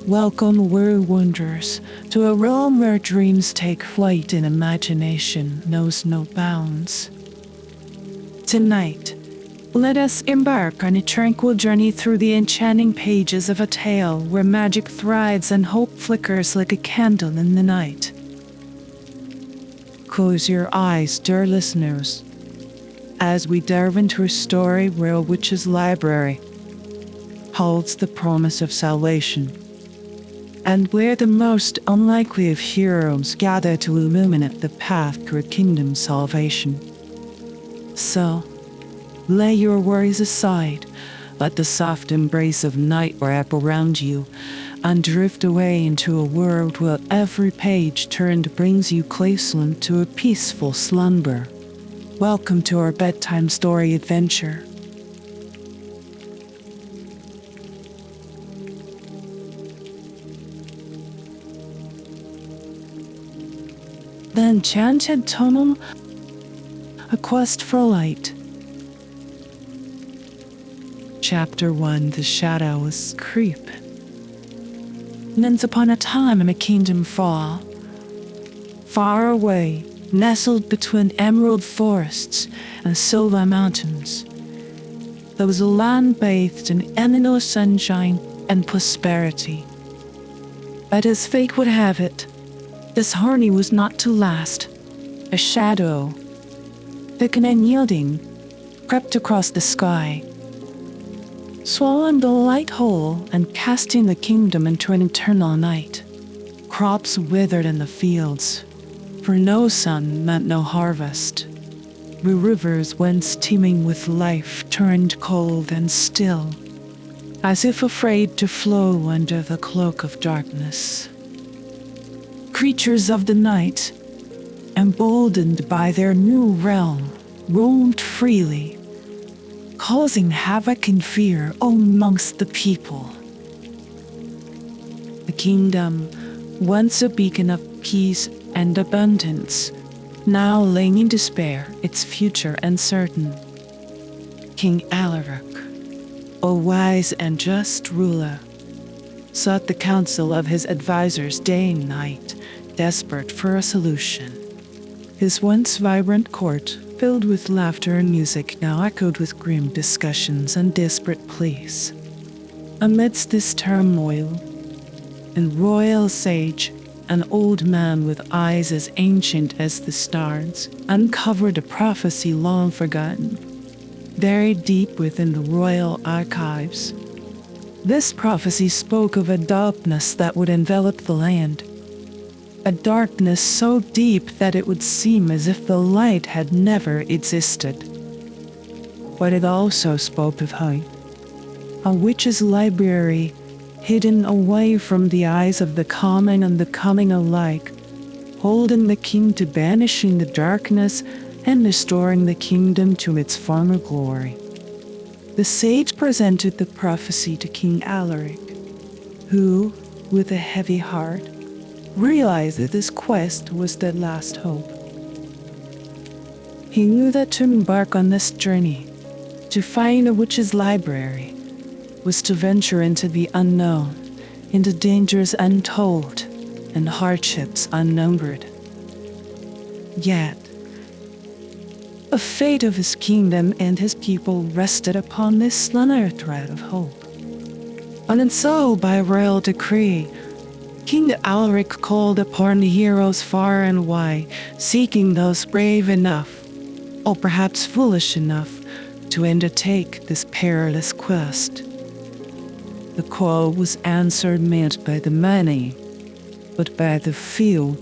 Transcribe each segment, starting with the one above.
Welcome, weary wanderers, to a realm where dreams take flight and imagination knows no bounds. Tonight, let us embark on a tranquil journey through the enchanting pages of a tale where magic thrives and hope flickers like a candle in the night. Close your eyes, dear listeners, as we delve into a story where a witch's library holds the promise of salvation, and where the most unlikely of heroes gather to illuminate the path to a kingdom's salvation. So, lay your worries aside, let the soft embrace of night wrap around you, and drift away into a world where every page turned brings you closer to a peaceful slumber. Welcome to our bedtime story adventure. The Enchanted Tome, A Quest for Light. Chapter 1, The Shadows Creep. Once upon a time in a kingdom far away, nestled between emerald forests and silver mountains, there was a land bathed in endless sunshine and prosperity. But as fate would have it, this harmony was not to last. A shadow, thick and unyielding, crept across the sky, swallowing the light whole and casting the kingdom into an eternal night. Crops withered in the fields, for no sun meant no harvest. The rivers, once teeming with life, turned cold and still, as if afraid to flow under the cloak of darkness. Creatures of the night, emboldened by their new realm, roamed freely, causing havoc and fear amongst the people. The kingdom, once a beacon of peace and abundance, now lay in despair, its future uncertain. King Alaric, a wise and just ruler, sought the counsel of his advisors day and night, desperate for a solution. His once vibrant court, filled with laughter and music, now echoed with grim discussions and desperate pleas. Amidst this turmoil, a royal sage, an old man with eyes as ancient as the stars, uncovered a prophecy long forgotten, buried deep within the royal archives. This prophecy spoke of a darkness that would envelop the land, a darkness so deep that it would seem as if the light had never existed. But it also spoke of a witch's library, hidden away from the eyes of the common and the cunning alike, holding the king to banishing the darkness and restoring the kingdom to its former glory. The sage presented the prophecy to King Alaric, who, with a heavy heart, realized that this quest was their last hope. He knew that to embark on this journey, to find a witch's library, was to venture into the unknown, into dangers untold and hardships unnumbered. Yet, the fate of his kingdom and his people rested upon this slender thread of hope. And so, by royal decree, King Alaric called upon the heroes far and wide, seeking those brave enough, or perhaps foolish enough, to undertake this perilous quest. The call was answered not by the many, but by the few,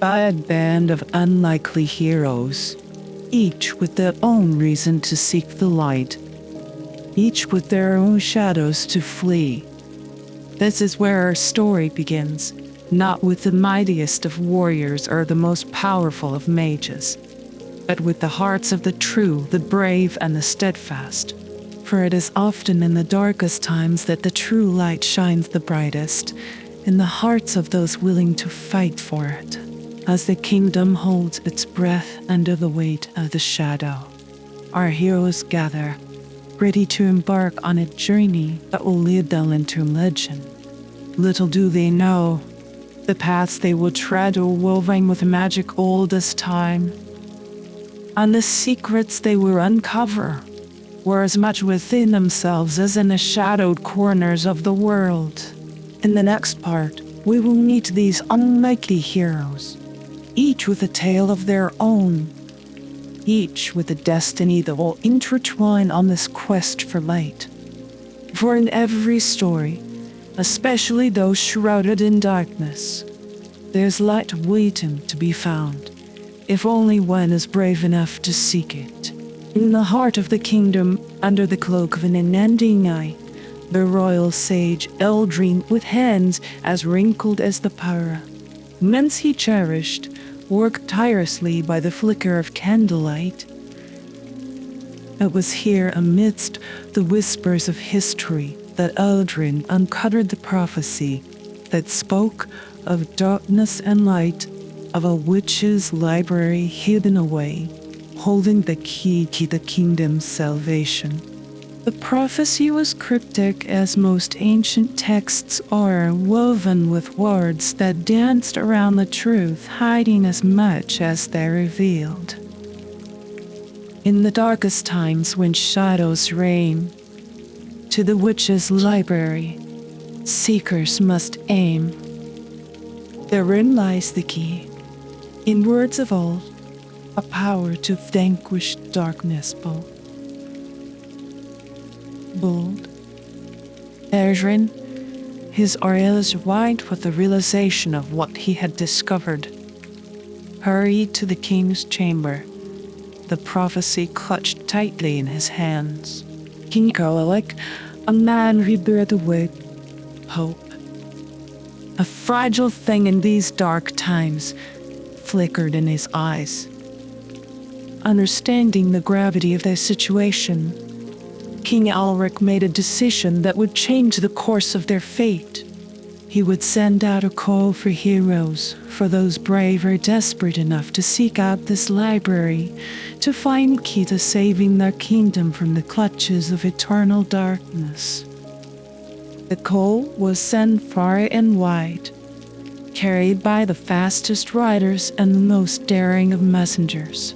by a band of unlikely heroes, each with their own reason to seek the light, each with their own shadows to flee. This is where our story begins, not with the mightiest of warriors or the most powerful of mages, but with the hearts of the true, the brave, and the steadfast. For it is often in the darkest times that the true light shines the brightest, in the hearts of those willing to fight for it, as the kingdom holds its breath under the weight of the shadow. Our heroes gather, ready to embark on a journey that will lead them into legend. Little do they know, the paths they would tread are woven with magic old as time, and the secrets they will uncover were as much within themselves as in the shadowed corners of the world. In the next part, we will meet these unlikely heroes, each with a tale of their own, each with a destiny that will intertwine on this quest for light. For in every story, especially those shrouded in darkness, there's light waiting to be found, if only one is brave enough to seek it. In the heart of the kingdom, under the cloak of an unending night, the royal sage Eldrin, with hands as wrinkled as the para, months he cherished, worked tirelessly by the flicker of candlelight. It was here, amidst the whispers of history, that Eldrin uncovered the prophecy that spoke of darkness and light, of a witch's library hidden away, holding the key to the kingdom's salvation. The prophecy was cryptic, as most ancient texts are, woven with words that danced around the truth, hiding as much as they revealed. In the darkest times when shadows reign, to the witch's library, seekers must aim. Therein lies the key, in words of old, a power to vanquish darkness bold. Eldrin, his eyes wide with the realization of what he had discovered, hurried to the king's chamber, the prophecy clutched tightly in his hands. King Garlic, a man rebuilt with hope. A fragile thing in these dark times flickered in his eyes. Understanding the gravity of their situation, King Alric made a decision that would change the course of their fate. He would send out a call for heroes, for those brave or desperate enough to seek out this library, to find the key to saving their kingdom from the clutches of eternal darkness. The call was sent far and wide, carried by the fastest riders and the most daring of messengers.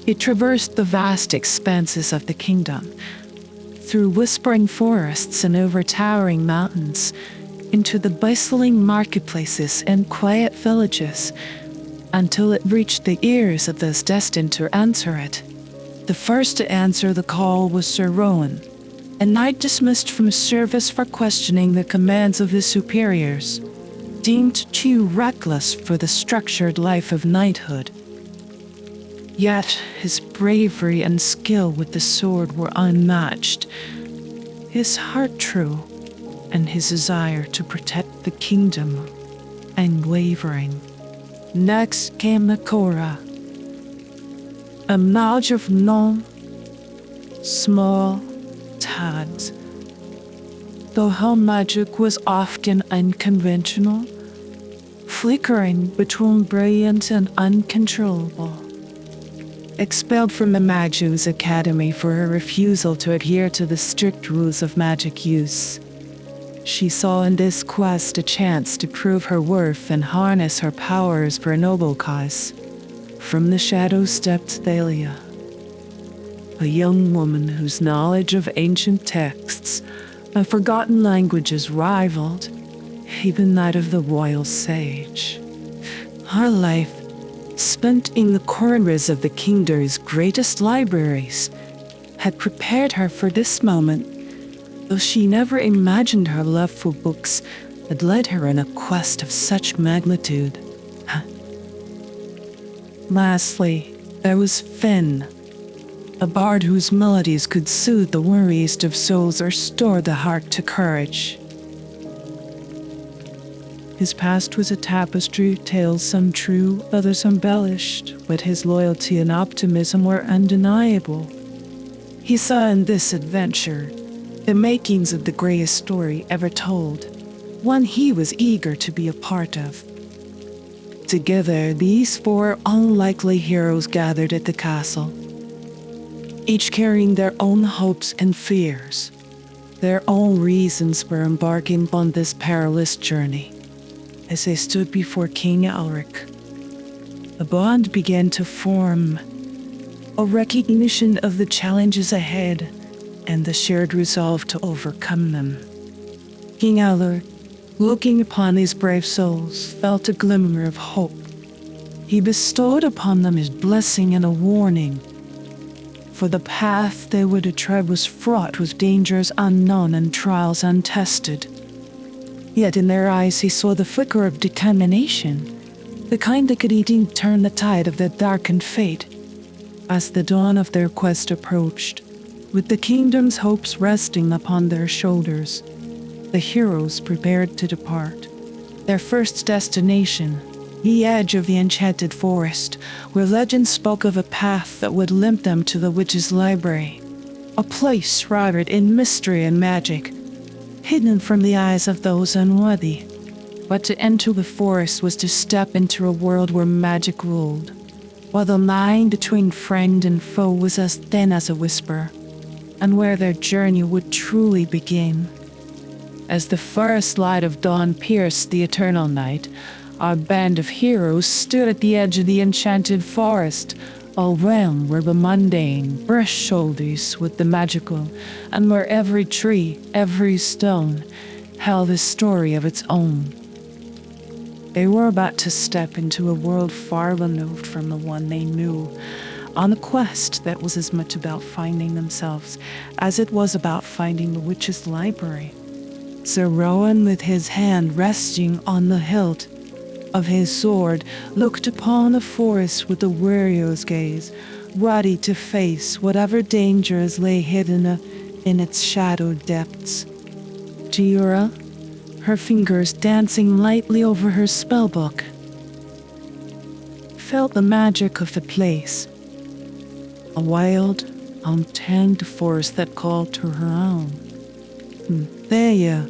It traversed the vast expanses of the kingdom, through whispering forests and over towering mountains, into the bustling marketplaces and quiet villages, until it reached the ears of those destined to answer it. The first to answer the call was Sir Rowan, a knight dismissed from service for questioning the commands of his superiors, deemed too reckless for the structured life of knighthood. Yet his bravery and skill with the sword were unmatched, his heart true, and his desire to protect the kingdom unwavering. Next came Nakora, a mage of gnome, small, tags. Though her magic was often unconventional, flickering between brilliant and uncontrollable. Expelled from the Magus Academy for her refusal to adhere to the strict rules of magic use, she saw in this quest a chance to prove her worth and harness her powers for a noble cause. From the shadow stepped Thalia, a young woman whose knowledge of ancient texts and forgotten languages rivaled even that of the royal sage. Her life, spent in the corners of the kingdom's greatest libraries, had prepared her for this moment, though she never imagined her love for books had led her on a quest of such magnitude. Lastly, there was Finn, a bard whose melodies could soothe the weariest of souls or store the heart to courage. His past was a tapestry of tales, some true, others embellished, but his loyalty and optimism were undeniable. He saw in this adventure the makings of the greatest story ever told, one he was eager to be a part of. Together, these four unlikely heroes gathered at the castle, each carrying their own hopes and fears. their own reasons for embarking on this perilous journey. As they stood before King Alric, a bond began to form, a recognition of the challenges ahead and the shared resolve to overcome them. King Alric, looking upon these brave souls, felt a glimmer of hope. He bestowed upon them his blessing and a warning, for the path they were to tread was fraught with dangers unknown and trials untested. Yet in their eyes he saw the flicker of determination, the kind that could indeed turn the tide of their darkened fate. As the dawn of their quest approached, with the kingdom's hopes resting upon their shoulders, the heroes prepared to depart. Their first destination, the edge of the enchanted forest, where legend spoke of a path that would limp them to the witch's library, a place shrouded in mystery and magic, hidden from the eyes of those unworthy. But to enter the forest was to step into a world where magic ruled, while the line between friend and foe was as thin as a whisper, and where their journey would truly begin. As the first light of dawn pierced the eternal night, our band of heroes stood at the edge of the enchanted forest, a realm where the mundane brushed shoulders with the magical, and where every tree, every stone, held a story of its own. They were about to step into a world far removed from the one they knew, on a quest that was as much about finding themselves as it was about finding the witch's library. Sir Rowan, with his hand resting on the hilt of his sword, looked upon the forest with a warrior's gaze, ready to face whatever dangers lay hidden in its shadowed depths. Tiura, her fingers dancing lightly over her spellbook, felt the magic of the place, a wild, untamed forest that called to her own. Thea,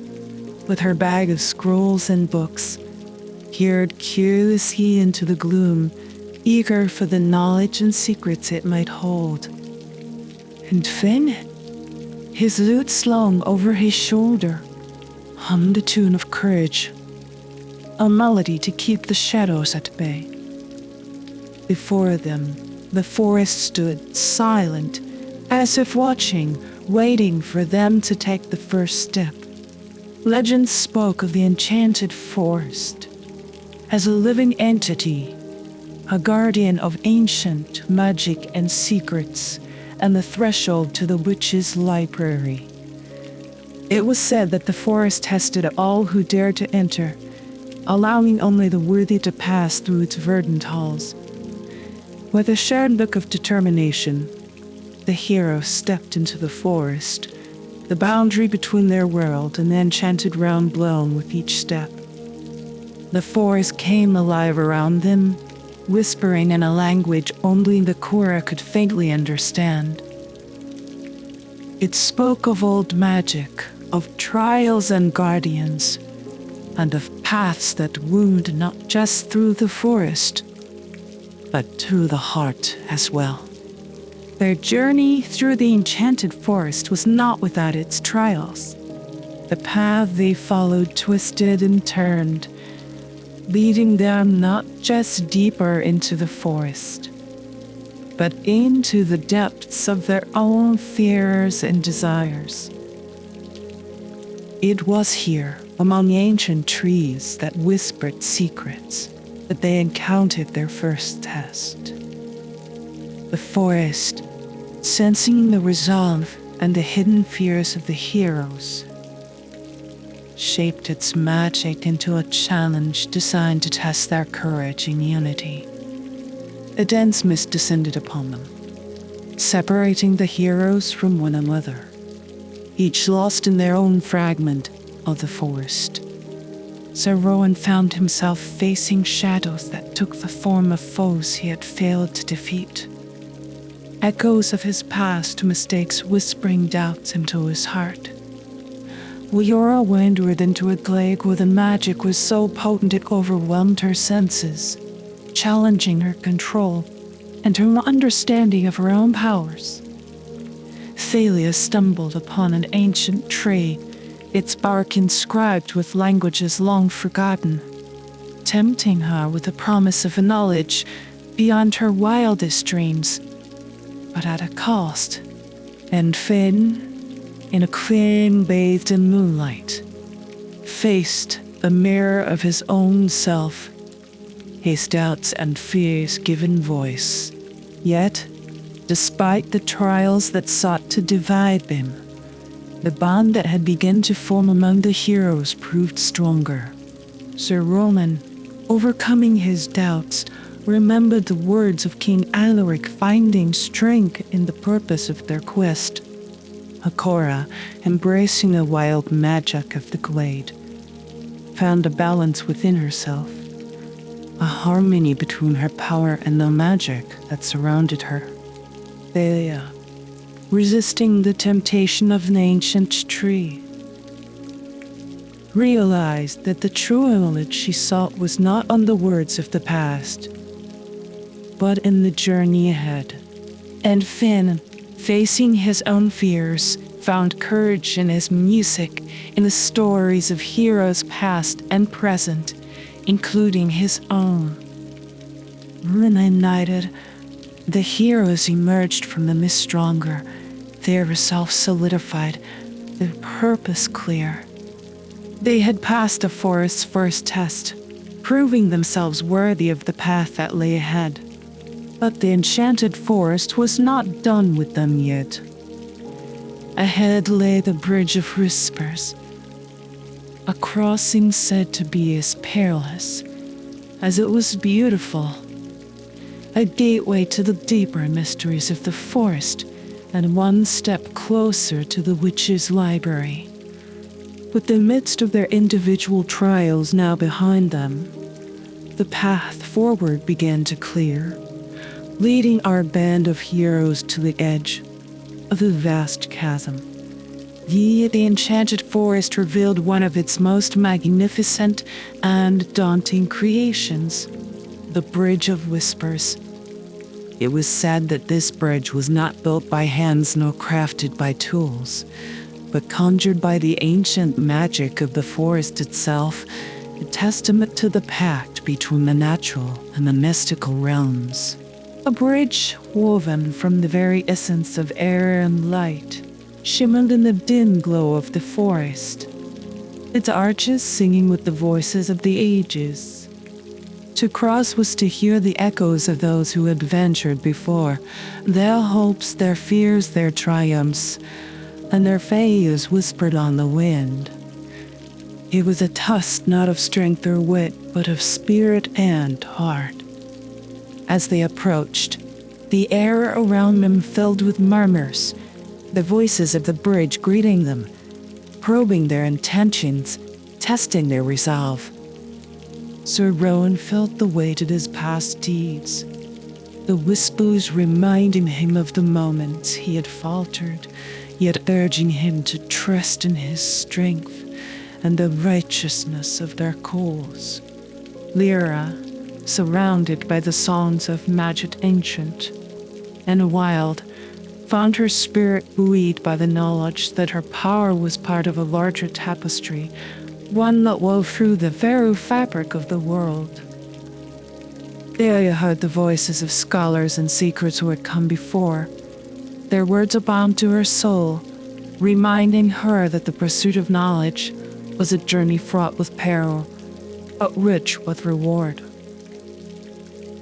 with her bag of scrolls and books, peered curiously into the gloom, eager for the knowledge and secrets it might hold. And Finn, his lute slung over his shoulder, hummed a tune of courage, a melody to keep the shadows at bay. Before them, the forest stood silent, as if watching, waiting for them to take the first step. Legends spoke of the enchanted forest as a living entity, a guardian of ancient magic and secrets, and the threshold to the witch's library. It was said that the forest tested all who dared to enter, allowing only the worthy to pass through its verdant halls. With a shared look of determination, the hero stepped into the forest, the boundary between their world and the enchanted realm blown with each step. The forest came alive around them, whispering in a language only the Cora could faintly understand. It spoke of old magic, of trials and guardians, and of paths that wound not just through the forest, but through the heart as well. Their journey through the enchanted forest was not without its trials. The path they followed twisted and turned, leading them not just deeper into the forest, but into the depths of their own fears and desires. It was here, among ancient trees that whispered secrets, that they encountered their first test. The forest, sensing the resolve and the hidden fears of the heroes, shaped its magic into a challenge designed to test their courage and unity. A dense mist descended upon them, separating the heroes from one another, each lost in their own fragment of the forest. Sir Rowan found himself facing shadows that took the form of foes he had failed to defeat. Echoes of his past mistakes whispering doubts into his heart. Leora wandered into a glade where the magic was so potent it overwhelmed her senses, challenging her control and her understanding of her own powers. Thalia stumbled upon an ancient tree, its bark inscribed with languages long forgotten, tempting her with the promise of a knowledge beyond her wildest dreams, but at a cost. And Finn, in a clearing bathed in moonlight, faced the mirror of his own self, his doubts and fears given voice. Yet, despite the trials that sought to divide them, the bond that had begun to form among the heroes proved stronger. Sir Roland, overcoming his doubts, remembered the words of King Alaric, finding strength in the purpose of their quest. Hakora, embracing the wild magic of the glade, found a balance within herself, a harmony between her power and the magic that surrounded her. Thalia, resisting the temptation of an ancient tree, realized that the true knowledge she sought was not on the words of the past, but in the journey ahead. And Finn, facing his own fears, found courage in his music, in the stories of heroes past and present, including his own. Reunited, the heroes emerged from the mist stronger, their resolve solidified, their purpose clear. They had passed the forest's first test, proving themselves worthy of the path that lay ahead. But the enchanted forest was not done with them yet. Ahead lay the Bridge of Whispers, a crossing said to be as perilous as it was beautiful, a gateway to the deeper mysteries of the forest, and one step closer to the witch's library. With the midst of their individual trials now behind them, the path forward began to clear, leading our band of heroes to the edge of the vast chasm. The enchanted forest revealed one of its most magnificent and daunting creations, the Bridge of Whispers. It was said that this bridge was not built by hands nor crafted by tools, but conjured by the ancient magic of the forest itself, a testament to the pact between the natural and the mystical realms. A bridge woven from the very essence of air and light, shimmered in the dim glow of the forest, its arches singing with the voices of the ages. To cross was to hear the echoes of those who had ventured before, their hopes, their fears, their triumphs, and their failures whispered on the wind. It was a test not of strength or wit, but of spirit and heart. As they approached, the air around them filled with murmurs, the voices of the bridge greeting them, probing their intentions, testing their resolve. Sir Rowan felt the weight of his past deeds, the whispers reminding him of the moments he had faltered, yet urging him to trust in his strength and the righteousness of their cause. Lyra, surrounded by the songs of magic ancient and wild, found her spirit buoyed by the knowledge that her power was part of a larger tapestry, one that wove through the very fabric of the world. Thalia heard the voices of scholars and seekers who had come before, their words a balm to her soul, reminding her that the pursuit of knowledge was a journey fraught with peril, but rich with reward.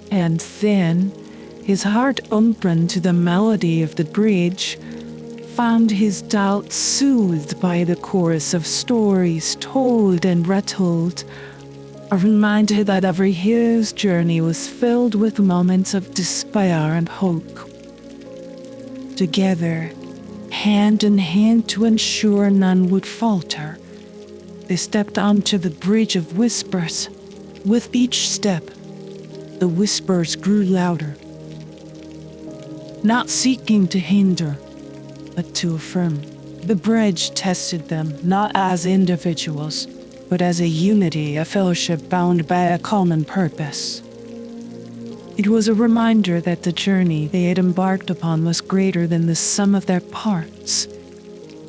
And then, his heart opened to the melody of the bridge, found his doubts soothed by the chorus of stories told and retold, a reminder that every hero's journey was filled with moments of despair and hope. Together, hand in hand to ensure none would falter, they stepped onto the Bridge of Whispers. With each step, the whispers grew louder, not seeking to hinder, but to affirm. The bridge tested them not as individuals, but as a unity, a fellowship bound by a common purpose. It was a reminder that the journey they had embarked upon was greater than the sum of their parts,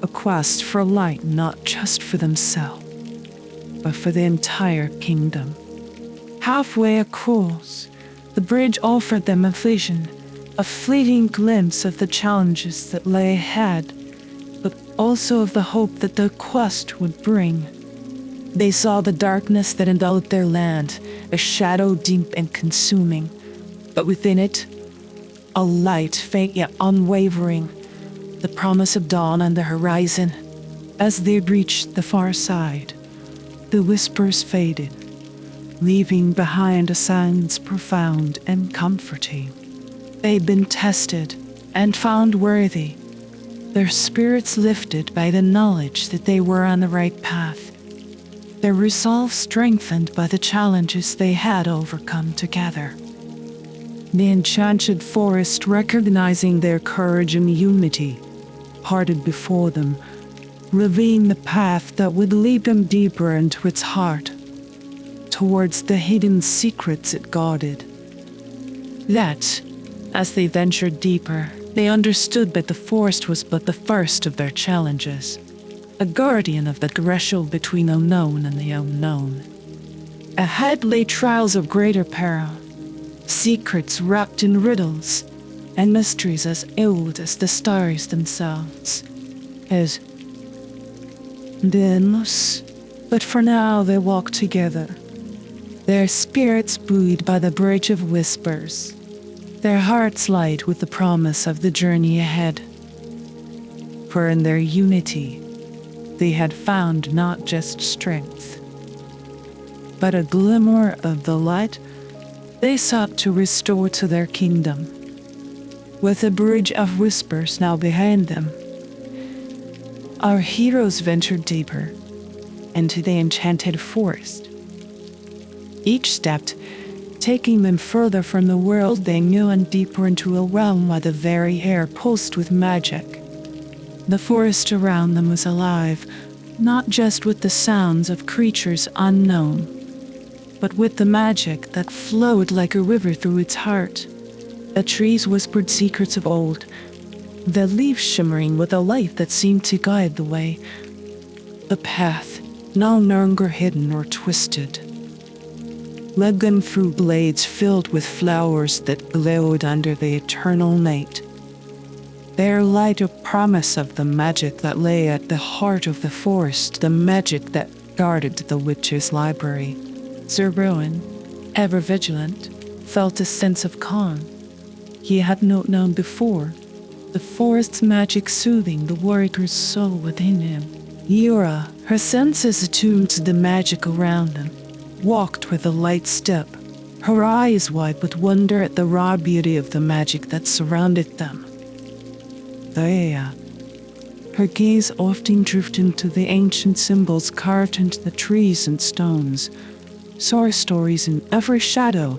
a quest for light not just for themselves, but for the entire kingdom. Halfway across, the bridge offered them a vision, a fleeting glimpse of the challenges that lay ahead, but also of the hope that the quest would bring. They saw the darkness that enveloped their land, a shadow deep and consuming, but within it, a light faint yet unwavering, the promise of dawn on the horizon. As they reached the far side, the whispers faded, leaving behind a silence profound and comforting. They'd been tested and found worthy, their spirits lifted by the knowledge that they were on the right path, their resolve strengthened by the challenges they had overcome together. The enchanted forest, recognizing their courage and unity, parted before them, revealing the path that would lead them deeper into its heart, towards the hidden secrets it guarded. That, as they ventured deeper, they understood that the forest was but the first of their challenges, a guardian of the threshold between the known and the unknown. Ahead lay trials of greater peril, secrets wrapped in riddles, and mysteries as old as the stars themselves, as the endless. But for now they walked together, their spirits buoyed by the bridge of whispers, their hearts light with the promise of the journey ahead. For in their unity, they had found not just strength, but a glimmer of the light they sought to restore to their kingdom. With the bridge of whispers now behind them, our heroes ventured deeper into the enchanted forest, each step taking them further from the world they knew and deeper into a realm where the very air pulsed with magic. The forest around them was alive, not just with the sounds of creatures unknown, but with the magic that flowed like a river through its heart. The trees whispered secrets of old, their leaves shimmering with a light that seemed to guide the way. The path, no longer hidden or twisted, led them through glades filled with flowers that glowed under the eternal night. Their light a promise of the magic that lay at the heart of the forest, the magic that guarded the witch's library. Serene, ever vigilant, felt a sense of calm he had not known before, the forest's magic soothing the warrior's soul within him. Yura, her senses attuned to the magic around them, walked with a light step, her eyes wide with wonder at the raw beauty of the magic that surrounded them. There, her gaze often drifted into the ancient symbols carved into the trees and stones, saw stories in every shadow,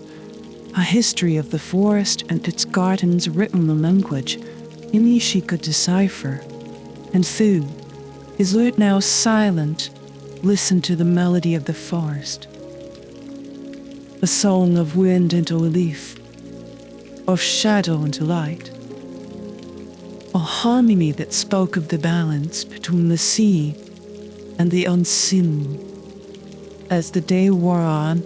a history of the forest and its gardens written in language only she could decipher. And Fu, his lute now silent, listened to the melody of the forest, a song of wind into a leaf, of shadow into light, a harmony that spoke of the balance between the sea and the unseen. As the day wore on,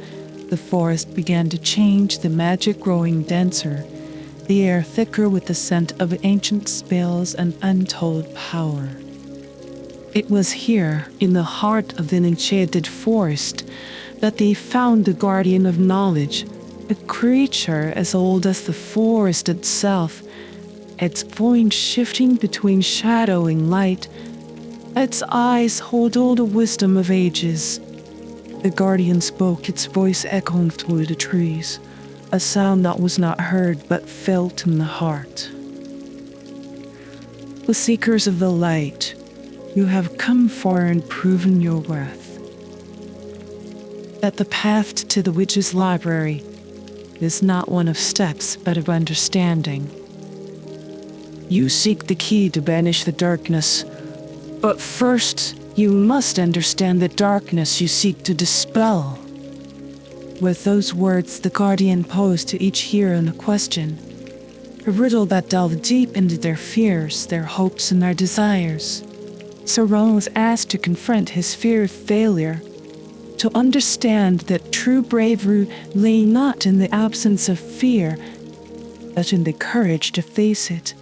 the forest began to change, the magic growing denser, the air thicker with the scent of ancient spells and untold power. It was here, in the heart of the enchanted forest, that they found the guardian of knowledge, a creature as old as the forest itself, its voice shifting between shadow and light, its eyes hold all the wisdom of ages. The guardian spoke, its voice echoing through the trees, a sound that was not heard but felt in the heart. The seekers of the light, you have come far and proven your worth. That the path to the witch's library is not one of steps but of understanding. You seek the key to banish the darkness, but first you must understand the darkness you seek to dispel. With those words, the guardian posed to each hero a question, a riddle that delved deep into their fears, their hopes, and their desires. Serene was asked to confront his fear of failure, to understand that true bravery lay not in the absence of fear, but in the courage to face it.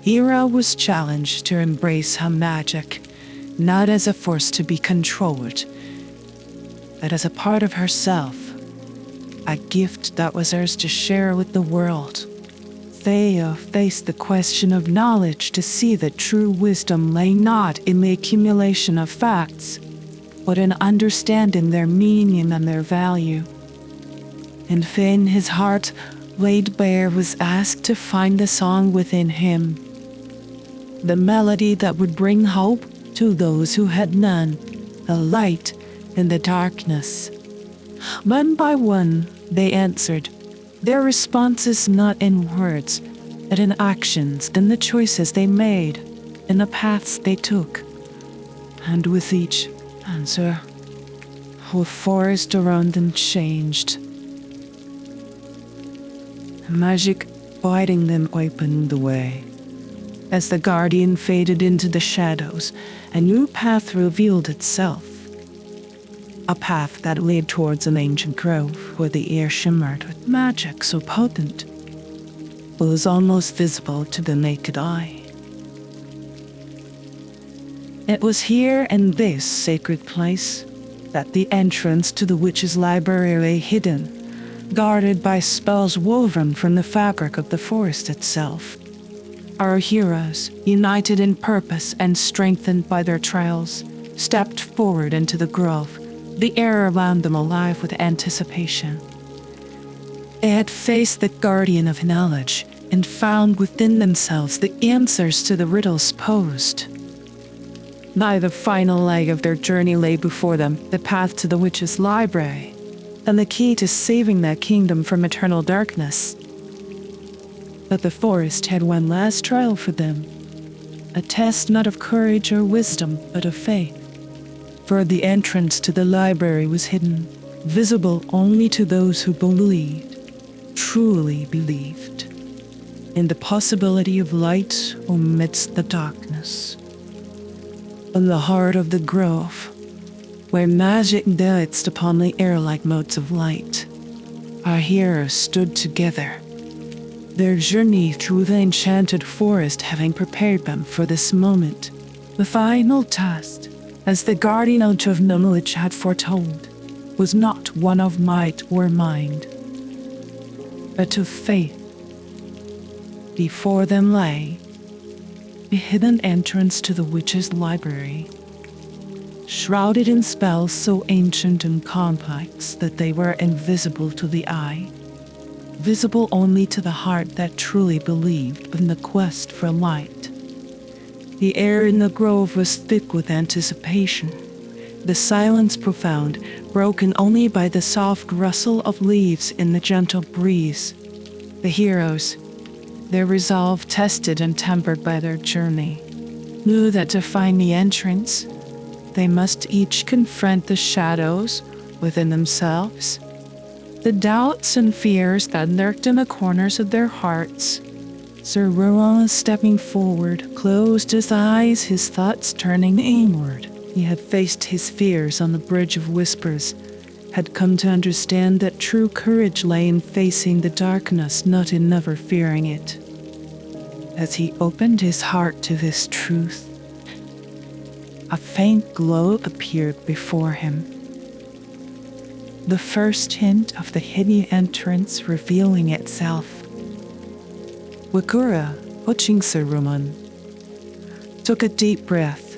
Hera was challenged to embrace her magic, not as a force to be controlled, but as a part of herself, a gift that was hers to share with the world. Thea faced the question of knowledge to see that true wisdom lay not in the accumulation of facts, but in understanding their meaning and their value. And Finn, his heart laid bare, was asked to find the song within him, the melody that would bring hope to those who had none, the light in the darkness. One by one, they answered, their responses not in words, but in actions, in the choices they made, in the paths they took. And with each answer, whole forest around them changed. Magic guiding them opened the way. As the guardian faded into the shadows, a new path revealed itself. A path that led towards an ancient grove where the air shimmered with magic so potent it was almost visible to the naked eye. It was here in this sacred place that the entrance to the witch's library lay hidden, guarded by spells woven from the fabric of the forest itself. Our heroes, united in purpose and strengthened by their trials, stepped forward into the grove, the air around them alive with anticipation. They had faced the guardian of knowledge and found within themselves the answers to the riddles posed. Now the final leg of their journey lay before them, the path to the witch's library, and the key to saving their kingdom from eternal darkness. But the forest had one last trial for them, a test not of courage or wisdom, but of faith. For the entrance to the library was hidden, visible only to those who believed, truly believed, in the possibility of light amidst the darkness. In the heart of the grove, where magic danced upon the air like motes of light, our heroes stood together, their journey through the enchanted forest having prepared them for this moment. The final task, as the guardian of knowledge had foretold, was not one of might or mind, but of faith. Before them lay the hidden entrance to the witch's library, shrouded in spells so ancient and complex that they were invisible to the eye, visible only to the heart that truly believed in the quest for light. The air in the grove was thick with anticipation, the silence profound, broken only by the soft rustle of leaves in the gentle breeze. The heroes, their resolve tested and tempered by their journey, knew that to find the entrance, they must each confront the shadows within themselves, the doubts and fears that lurked in the corners of their hearts. Sir Rowan, stepping forward, closed his eyes, his thoughts turning inward. He had faced his fears on the bridge of whispers, had come to understand that true courage lay in facing the darkness, not in never fearing it. As he opened his heart to this truth, a faint glow appeared before him. The first hint of the hidden entrance revealing itself. Wakura, watching Sir Roman, took a deep breath,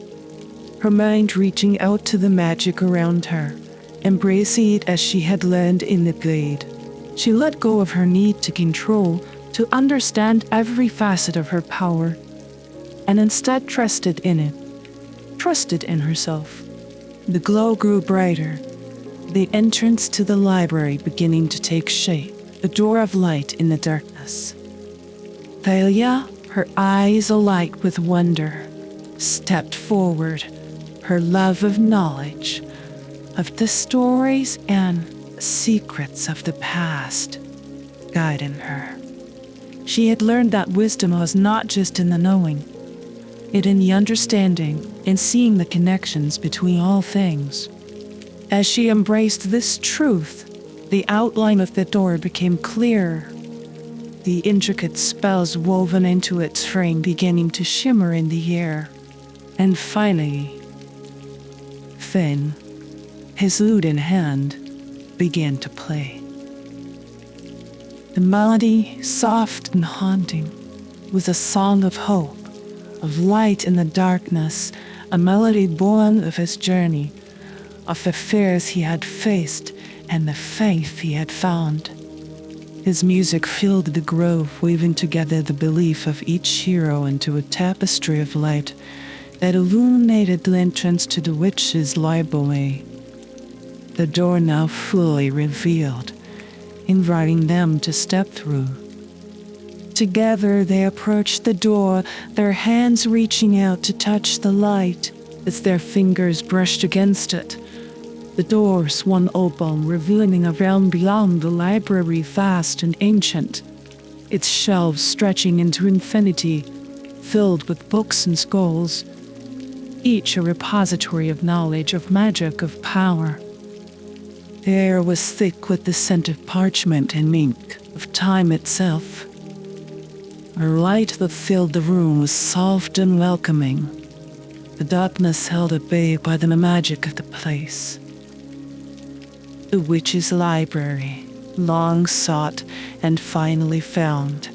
her mind reaching out to the magic around her, embracing it as she had learned in the glade. She let go of her need to control, to understand every facet of her power, and instead trusted in it, trusted in herself. The glow grew brighter, the entrance to the library beginning to take shape, a door of light in the darkness. Thalia, her eyes alight with wonder, stepped forward, her love of knowledge of the stories and secrets of the past guiding her. She had learned that wisdom was not just in the knowing, it in the understanding, in seeing the connections between all things. As she embraced this truth, the outline of the door became clearer, the intricate spells woven into its frame beginning to shimmer in the air. And finally, Finn, his lute in hand, began to play. The melody, soft and haunting, was a song of hope, of light in the darkness, a melody born of his journey, of the fears he had faced and the faith he had found. His music filled the grove, weaving together the belief of each hero into a tapestry of light that illuminated the entrance to the witch's library. The door now fully revealed, inviting them to step through. Together they approached the door, their hands reaching out to touch the light as their fingers brushed against it. The door swung open, revealing a realm beyond the library, vast and ancient, its shelves stretching into infinity, filled with books and scrolls, each a repository of knowledge, of magic, of power. The air was thick with the scent of parchment and ink, of time itself. A light that filled the room was soft and welcoming, the darkness held at bay by the magic of the place. The witch's library, long sought and finally found,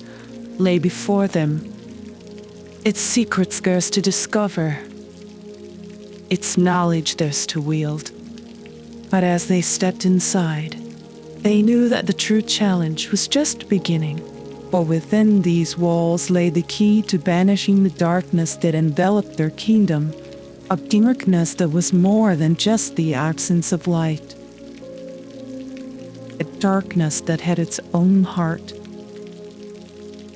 lay before them, its secrets theirs to discover, its knowledge theirs to wield. But as they stepped inside, they knew that the true challenge was just beginning. For within these walls lay the key to banishing the darkness that enveloped their kingdom, a darkness that was more than just the absence of light. A darkness that had its own heart,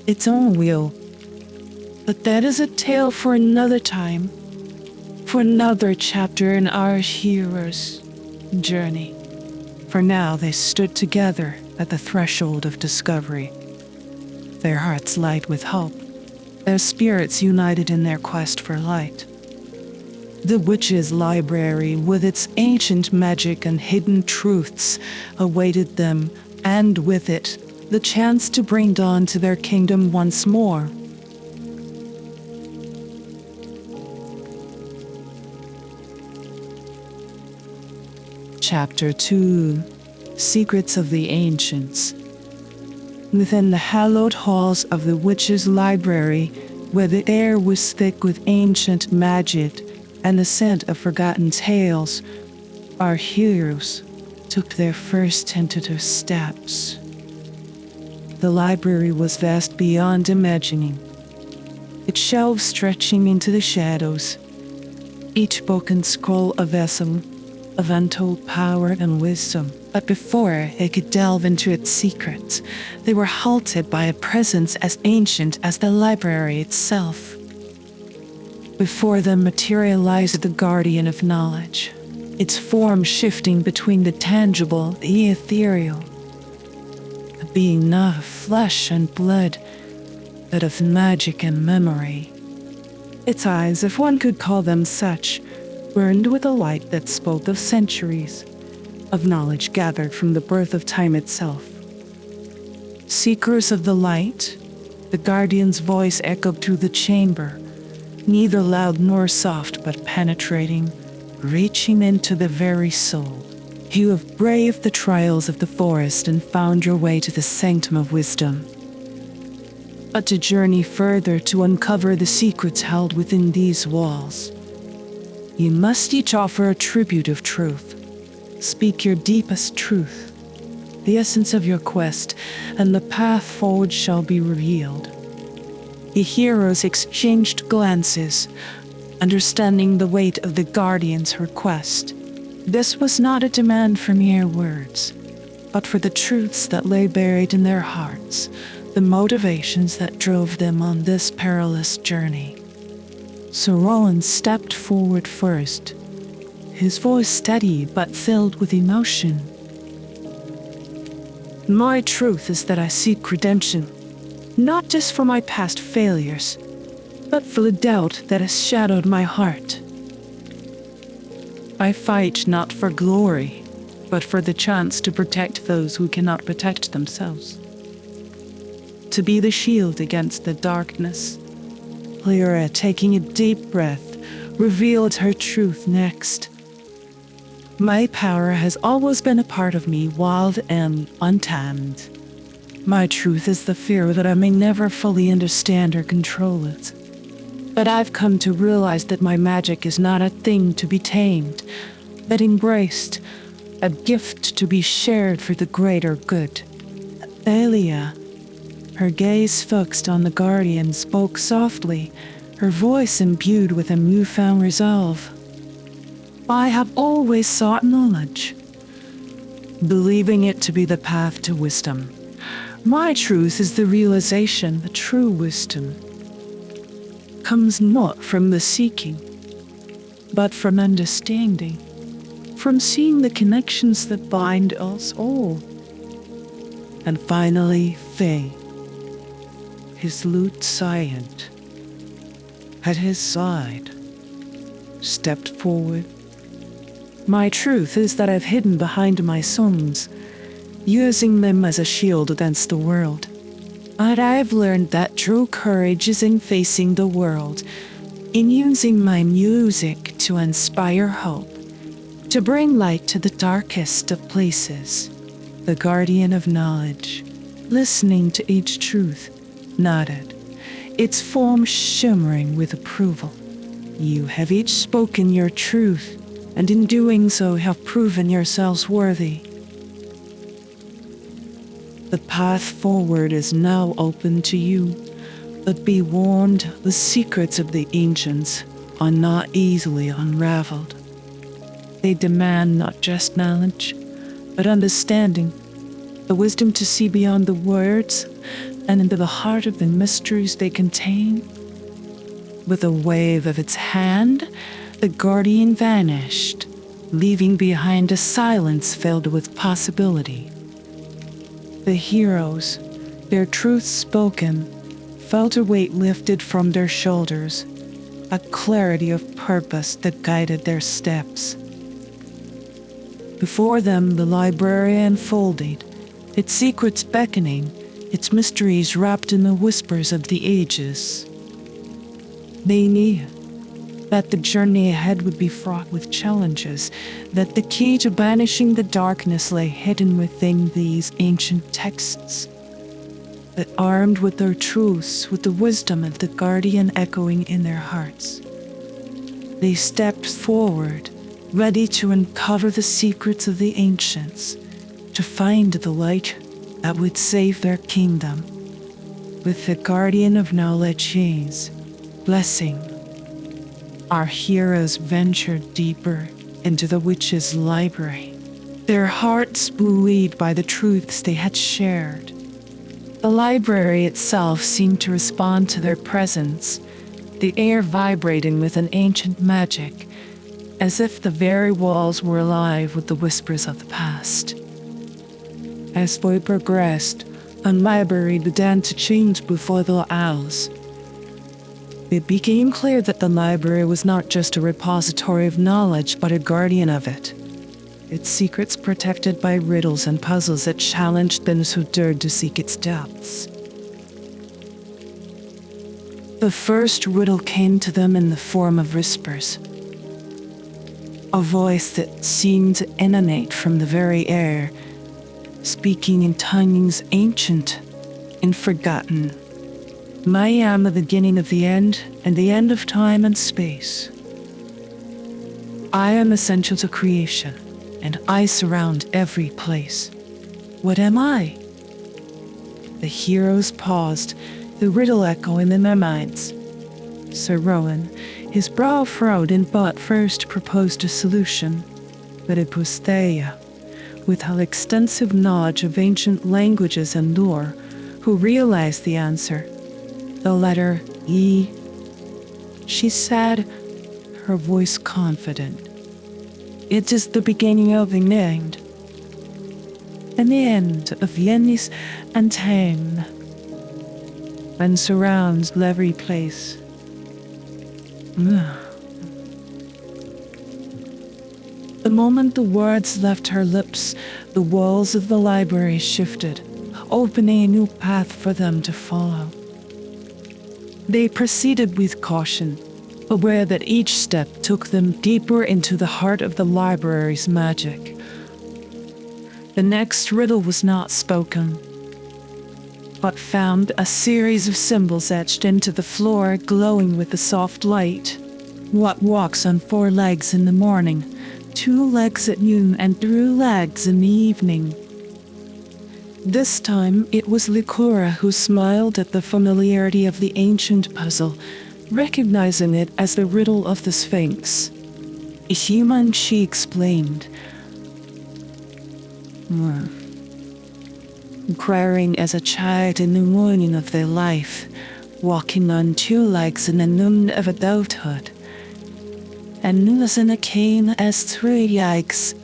its own will. But that is a tale for another time, for another chapter in our hero's journey. For now they stood together at the threshold of discovery, their hearts light with hope, their spirits united in their quest for light. The witch's library, with its ancient magic and hidden truths, awaited them, and with it, the chance to bring dawn to their kingdom once more. Chapter 2: Secrets of the Ancients. Within the hallowed halls of the witch's library, where the air was thick with ancient magic and the scent of forgotten tales, our heroes took their first tentative steps. The library was vast beyond imagining, its shelves stretching into the shadows, each book and scroll a vessel of untold power and wisdom. But before they could delve into its secrets, they were halted by a presence as ancient as the library itself. Before them materialized the guardian of knowledge, its form shifting between the tangible and the ethereal, a being not of flesh and blood, but of magic and memory. Its eyes, if one could call them such, burned with a light that spoke of centuries of knowledge gathered from the birth of time itself. Seekers of the light, the guardian's voice echoed through the chamber, neither loud nor soft but penetrating, reaching into the very soul. You have braved the trials of the forest and found your way to the sanctum of wisdom. But to journey further to uncover the secrets held within these walls, you must each offer a tribute of truth. Speak your deepest truth, the essence of your quest, and the path forward shall be revealed. The heroes exchanged glances, understanding the weight of the guardian's request. This was not a demand for mere words, but for the truths that lay buried in their hearts, the motivations that drove them on this perilous journey. So Rowan stepped forward first, his voice steady but filled with emotion. My truth is that I seek redemption, not just for my past failures, but for the doubt that has shadowed my heart. I fight not for glory, but for the chance to protect those who cannot protect themselves. To be the shield against the darkness. Lyra, taking a deep breath, revealed her truth next. My power has always been a part of me, wild and untamed. My truth is the fear that I may never fully understand or control it. But I've come to realize that my magic is not a thing to be tamed, but embraced, a gift to be shared for the greater good. Thalia, her gaze fixed on the guardian, spoke softly, her voice imbued with a newfound resolve. I have always sought knowledge, believing it to be the path to wisdom. My truth is the realization that true wisdom comes not from the seeking, but from understanding, from seeing the connections that bind us all. And finally, Faye, his lute silent, at his side, stepped forward. My truth is that I've hidden behind my songs, using them as a shield against the world. But I've learned that true courage is in facing the world, in using my music to inspire hope, to bring light to the darkest of places. The guardian of knowledge, listening to each truth, nodded, its form shimmering with approval. You have each spoken your truth, and in doing so have proven yourselves worthy. The path forward is now open to you, but be warned, the secrets of the ancients are not easily unraveled. They demand not just knowledge, but understanding, the wisdom to see beyond the words and into the heart of the mysteries they contain. With a wave of its hand, the guardian vanished, leaving behind a silence filled with possibility. The heroes, their truths spoken, felt a weight lifted from their shoulders, a clarity of purpose that guided their steps. Before them, the library unfolded, its secrets beckoning, its mysteries wrapped in the whispers of the ages. They knew that the journey ahead would be fraught with challenges, that the key to banishing the darkness lay hidden within these ancient texts. That armed with their truths, with the wisdom of the guardian echoing in their hearts, they stepped forward, ready to uncover the secrets of the ancients, to find the light that would save their kingdom. With the guardian of knowledge Hayes, blessing, our heroes ventured deeper into the witch's library, their hearts buoyed by the truths they had shared. The library itself seemed to respond to their presence, the air vibrating with an ancient magic, as if the very walls were alive with the whispers of the past. As we progressed, the library began to change before their eyes. It became clear that the library was not just a repository of knowledge, but a guardian of it. Its secrets protected by riddles and puzzles that challenged those who dared to seek its depths. The first riddle came to them in the form of whispers. A voice that seemed to emanate from the very air, speaking in tongues ancient and forgotten. I am the beginning of the end, and the end of time and space. I am essential to creation, and I surround every place. What am I? The heroes paused, the riddle echoing in their minds. Sir Rowan, his brow furrowed, and but first proposed a solution, but it was Thea, with her extensive knowledge of ancient languages and lore, who realized the answer. The letter E, she said, her voice confident. It is the beginning of the end. And the end of Yennis and Tame, and surrounds every place. The moment the words left her lips, the walls of the library shifted, opening a new path for them to follow. They proceeded with caution, aware that each step took them deeper into the heart of the library's magic. The next riddle was not spoken, but found a series of symbols etched into the floor, glowing with a soft light. What walks on 4 legs in the morning, 2 legs at noon, and 3 legs in the evening? This time it was Lycora who smiled at the familiarity of the ancient puzzle, recognizing it as the riddle of the Sphinx. A human, she explained, inquiring as a child in the morning of their life, walking on 2 legs in the noon of adulthood, and using a cane as 3 legs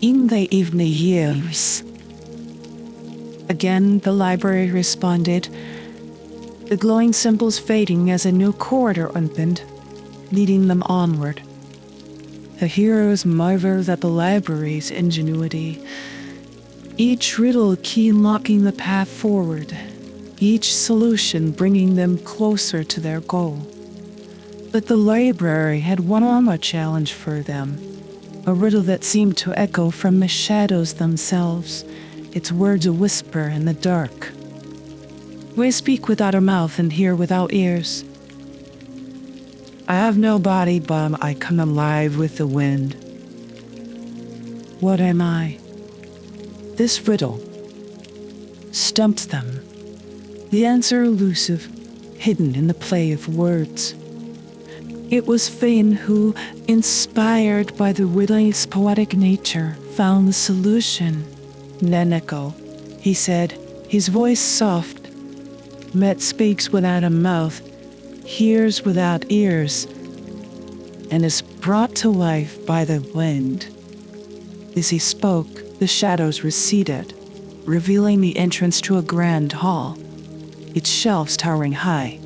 in the evening years. Again, the library responded, the glowing symbols fading as a new corridor opened, leading them onward. The heroes marveled at the library's ingenuity, each riddle key unlocking the path forward, each solution bringing them closer to their goal. But the library had one more challenge for them, a riddle that seemed to echo from the shadows themselves, its words a whisper in the dark. We speak without a mouth and hear without ears. I have no body, but I come alive with the wind. What am I? This riddle stumped them, the answer elusive, hidden in the play of words. It was Fane who, inspired by the riddle's poetic nature, found the solution. Neneko, he said, his voice soft. Met speaks without a mouth, hears without ears, and is brought to life by the wind. As he spoke, the shadows receded, revealing the entrance to a grand hall, its shelves towering high,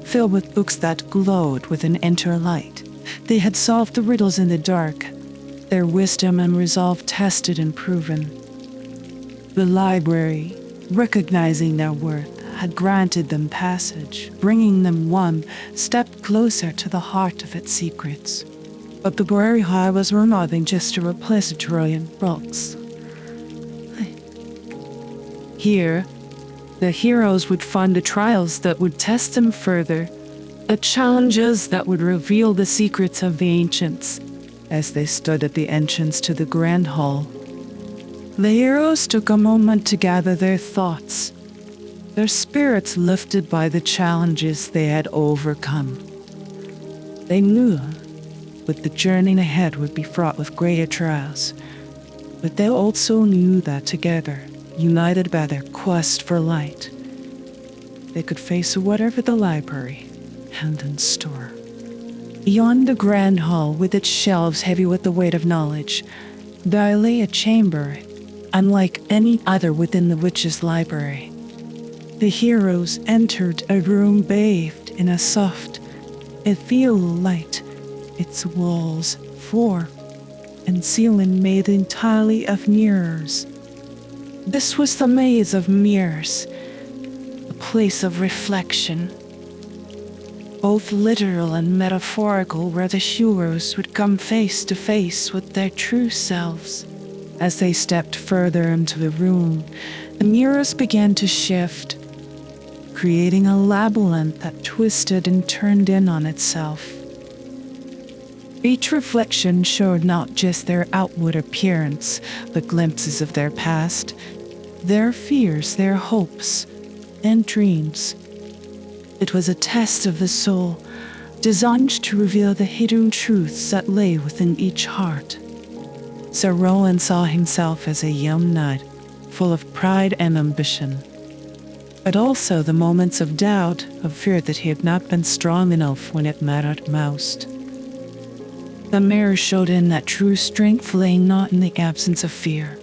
filled with books that glowed with an inner light. They had solved the riddles in the dark, their wisdom and resolve tested and proven. The library, recognizing their worth, had granted them passage, bringing them one step closer to the heart of its secrets. But the Library High was more than just a repository of books. Here, the heroes would find the trials that would test them further, the challenges that would reveal the secrets of the ancients. As they stood at the entrance to the grand hall, the heroes took a moment to gather their thoughts, their spirits lifted by the challenges they had overcome. They knew that the journey ahead would be fraught with greater trials, but they also knew that together, united by their quest for light, they could face whatever the library held in store. Beyond the grand hall, with its shelves heavy with the weight of knowledge, there lay a chamber unlike any other within the witch's library. The heroes entered a room bathed in a soft, ethereal light, its walls, floor, and ceiling made entirely of mirrors. This was the maze of mirrors, a place of reflection, both literal and metaphorical, where the heroes would come face to face with their true selves. As they stepped further into the room, the mirrors began to shift, creating a labyrinth that twisted and turned in on itself. Each reflection showed not just their outward appearance, but glimpses of their past, their fears, their hopes, and dreams. It was a test of the soul, designed to reveal the hidden truths that lay within each heart. Sir Rowan saw himself as a young knight, full of pride and ambition, but also the moments of doubt, of fear that he had not been strong enough when it mattered most. The mirror showed him that true strength lay not in the absence of fear,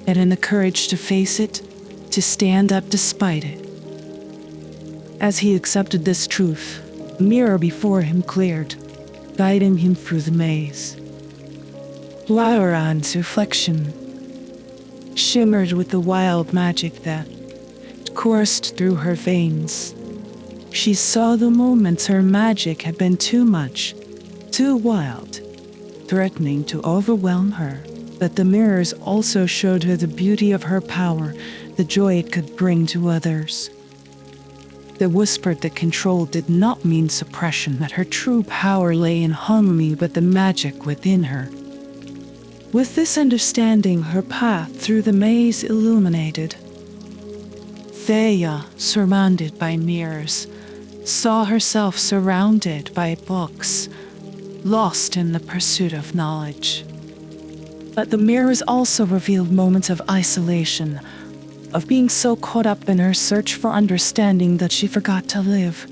but in the courage to face it, to stand up despite it. As he accepted this truth, the mirror before him cleared, guiding him through the maze. Lauran's reflection shimmered with the wild magic that coursed through her veins. She saw the moments her magic had been too much, too wild, threatening to overwhelm her. But the mirrors also showed her the beauty of her power, the joy it could bring to others. The whisper that control did not mean suppression, that her true power lay in harmony with the magic within her. With this understanding, her path through the maze illuminated. Thea, surrounded by mirrors, saw herself surrounded by books, lost in the pursuit of knowledge. But the mirrors also revealed moments of isolation, of being so caught up in her search for understanding that she forgot to live.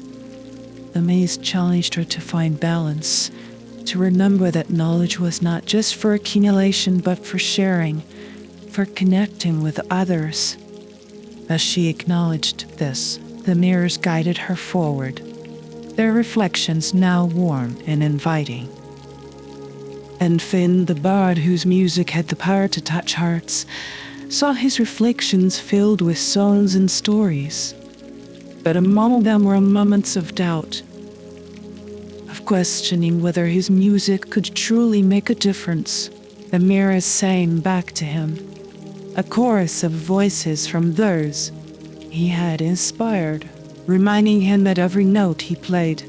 The maze challenged her to find balance, to remember that knowledge was not just for accumulation but for sharing, for connecting with others. As she acknowledged this, the mirrors guided her forward, their reflections now warm and inviting. And Finn, the bard whose music had the power to touch hearts, saw his reflections filled with songs and stories. But among them were moments of doubt, of questioning whether his music could truly make a difference. The mirrors sang back to him, a chorus of voices from those he had inspired, reminding him that every note he played,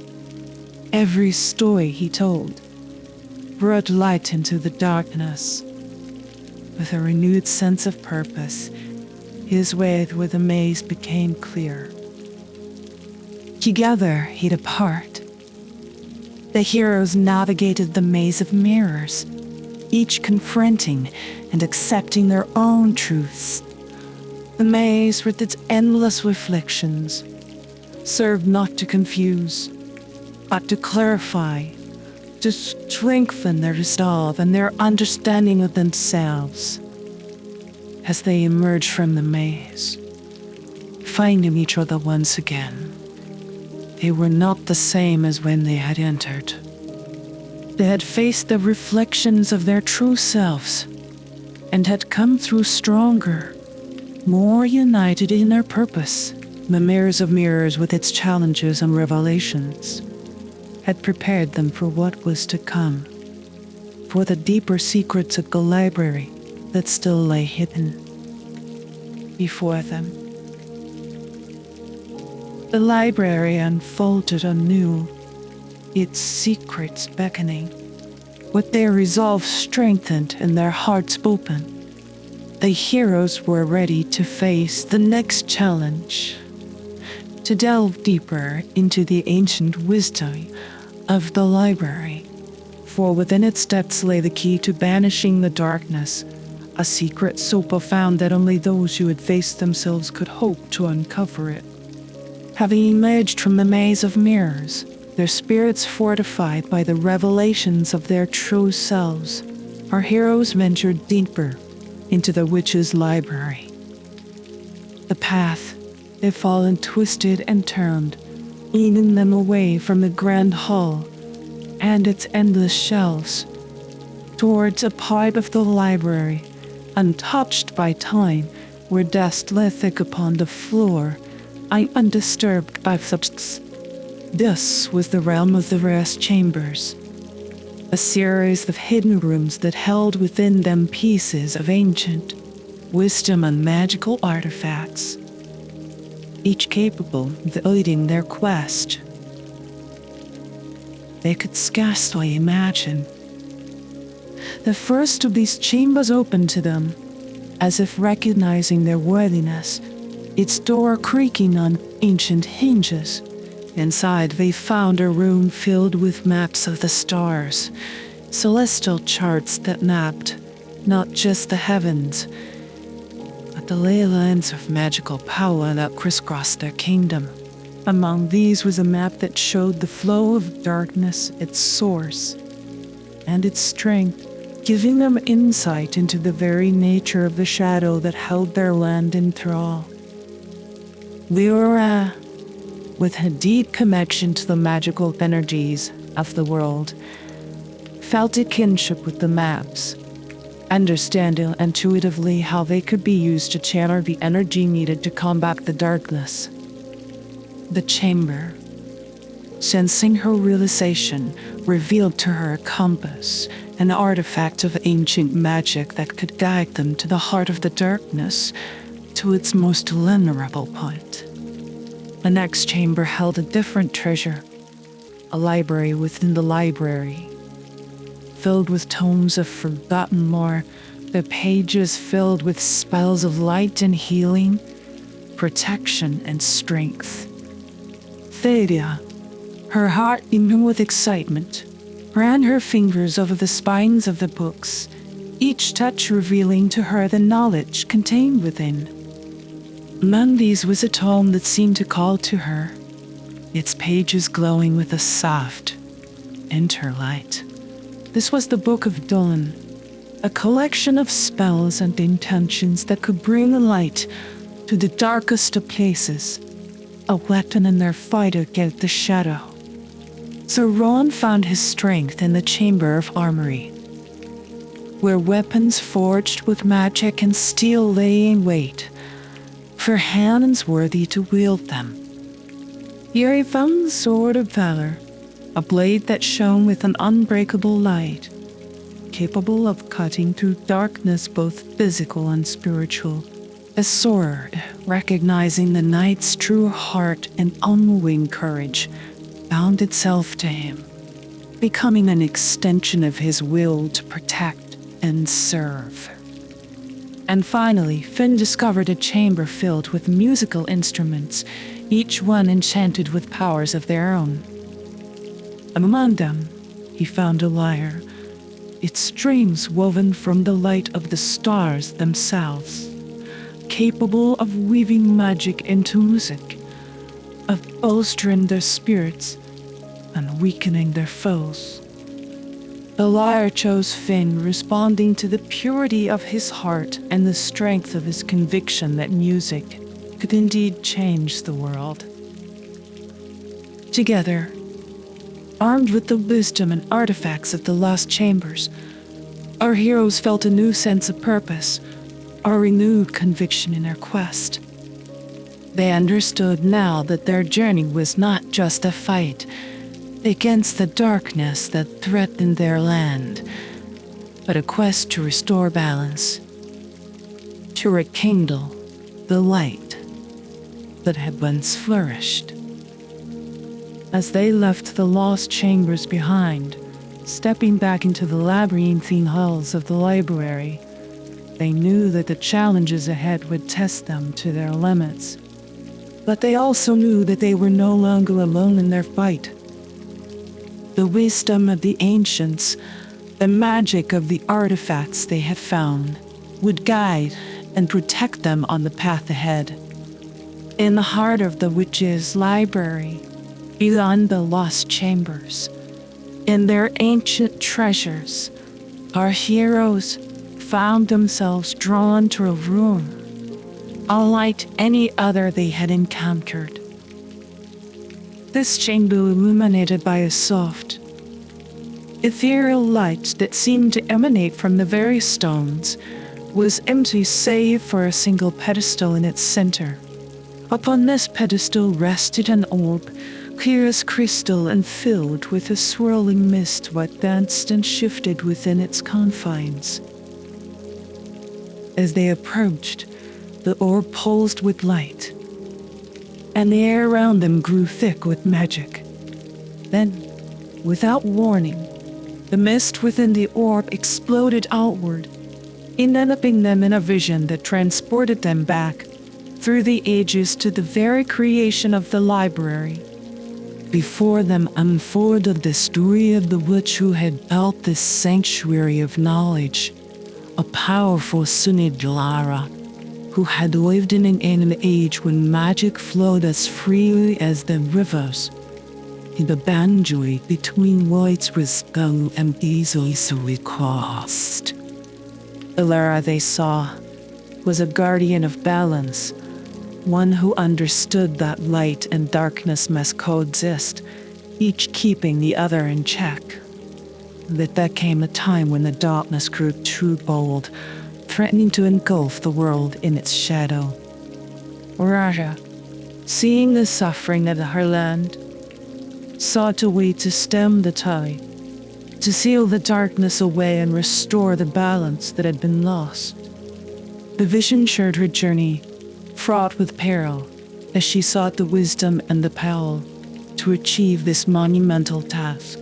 every story he told, brought light into the darkness. With a renewed sense of purpose, his way through the maze became clear. Together he depart. The heroes navigated the maze of mirrors, each confronting and accepting their own truths. The maze, with its endless reflections, served not to confuse, but to clarify, to strengthen their resolve and their understanding of themselves. As they emerged from the maze, finding each other once again, they were not the same as when they had entered. They had faced the reflections of their true selves and had come through stronger, more united in their purpose. The mirrors of mirrors, with its challenges and revelations, had prepared them for what was to come, for the deeper secrets of the library that still lay hidden before them. The library unfolded anew, its secrets beckoning, with their resolve strengthened and their hearts open. The heroes were ready to face the next challenge, to delve deeper into the ancient wisdom of the library, for within its depths lay the key to banishing the darkness, a secret so profound that only those who had faced themselves could hope to uncover it. Having emerged from the maze of mirrors, their spirits fortified by the revelations of their true selves, our heroes ventured deeper into the witch's library. The path they fallen twisted and turned, leading them away from the grand hall and its endless shelves, towards a part of the library, untouched by time, where dust lay thick upon the floor, undisturbed by substance. This was the realm of the rest chambers, a series of hidden rooms that held within them pieces of ancient wisdom and magical artifacts, each capable of aiding their quest. They could scarcely imagine. The first of these chambers opened to them, as if recognizing their worthiness, its door creaking on ancient hinges. Inside, they found a room filled with maps of the stars, celestial charts that mapped not just the heavens, but the ley lines of magical power that crisscrossed their kingdom. Among these was a map that showed the flow of darkness, its source, and its strength, giving them insight into the very nature of the shadow that held their land in thrall. Lyra, with a deep connection to the magical energies of the world, felt a kinship with the maps, understanding intuitively how they could be used to channel the energy needed to combat the darkness. The chamber, sensing her realization, revealed to her a compass, an artifact of ancient magic that could guide them to the heart of the darkness, to its most vulnerable point. The next chamber held a different treasure, a library within the library, filled with tomes of forgotten lore, the pages filled with spells of light and healing, protection and strength. Thalia, her heart beating with excitement, ran her fingers over the spines of the books, each touch revealing to her the knowledge contained within. Among these was a tome that seemed to call to her, its pages glowing with a soft, interlight. This was the Book of Dawn, a collection of spells and intentions that could bring light to the darkest of places, a weapon in their fight against the shadow. So Ron found his strength in the Chamber of Armory, where weapons forged with magic and steel lay in wait for hands worthy to wield them. Here he found the Sword of Valor, a blade that shone with an unbreakable light, capable of cutting through darkness both physical and spiritual. A sword, recognizing the knight's true heart and unwavering courage, bound itself to him, becoming an extension of his will to protect and serve. And finally, Finn discovered a chamber filled with musical instruments, each one enchanted with powers of their own. Among them, he found a lyre, its strings woven from the light of the stars themselves, capable of weaving magic into music, of bolstering their spirits and weakening their foes. The lyre chose Finn, responding to the purity of his heart and the strength of his conviction that music could indeed change the world. Together, armed with the wisdom and artifacts of the lost chambers, our heroes felt a new sense of purpose, a renewed conviction in their quest. They understood now that their journey was not just a fight against the darkness that threatened their land, but a quest to restore balance, to rekindle the light that had once flourished. As they left the lost chambers behind, stepping back into the labyrinthine halls of the library, they knew that the challenges ahead would test them to their limits. But they also knew that they were no longer alone in their fight. The wisdom of the ancients, the magic of the artifacts they had found, would guide and protect them on the path ahead. In the heart of the witch's library, beyond the lost chambers, in their ancient treasures, our heroes found themselves drawn to a room, unlike any other they had encountered. This chamber, illuminated by a soft, ethereal light that seemed to emanate from the very stones, was empty save for a single pedestal in its center. Upon this pedestal rested an orb, clear as crystal and filled with a swirling mist what danced and shifted within its confines. As they approached, the orb pulsed with light, and the air around them grew thick with magic. Then, without warning, the mist within the orb exploded outward, enveloping them in a vision that transported them back through the ages to the very creation of the library. Before them unfolded the story of the witch who had built this sanctuary of knowledge, a powerful Sunidlara, who had lived in an age when magic flowed as freely as the rivers, the boundary between what was gone and easily crossed. Elara, they saw, was a guardian of balance, one who understood that light and darkness must coexist, each keeping the other in check. That there came a time when the darkness grew too bold, threatening to engulf the world in its shadow. Raja, seeing the suffering of her land, sought a way to stem the tide, to seal the darkness away and restore the balance that had been lost. The vision shared her journey, fraught with peril, as she sought the wisdom and the power to achieve this monumental task.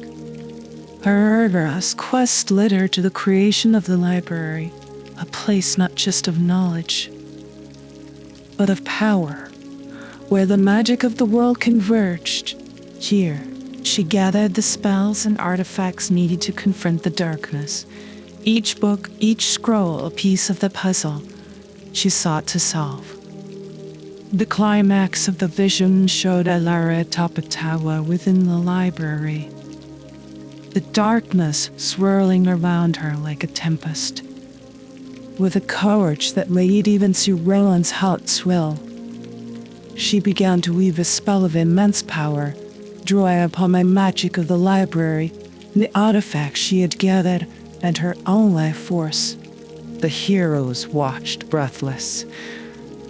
Her earnest quest led her to the creation of the library, a place not just of knowledge, but of power, where the magic of the world converged. Here, she gathered the spells and artifacts needed to confront the darkness. Each book, each scroll, a piece of the puzzle she sought to solve. The climax of the vision showed Elara atop a tower within the library, the darkness swirling around her like a tempest. With a courage that made even Seren's heart swell, she began to weave a spell of immense power, drawing upon the magic of the library, the artifacts she had gathered, and her own life force. The heroes watched breathless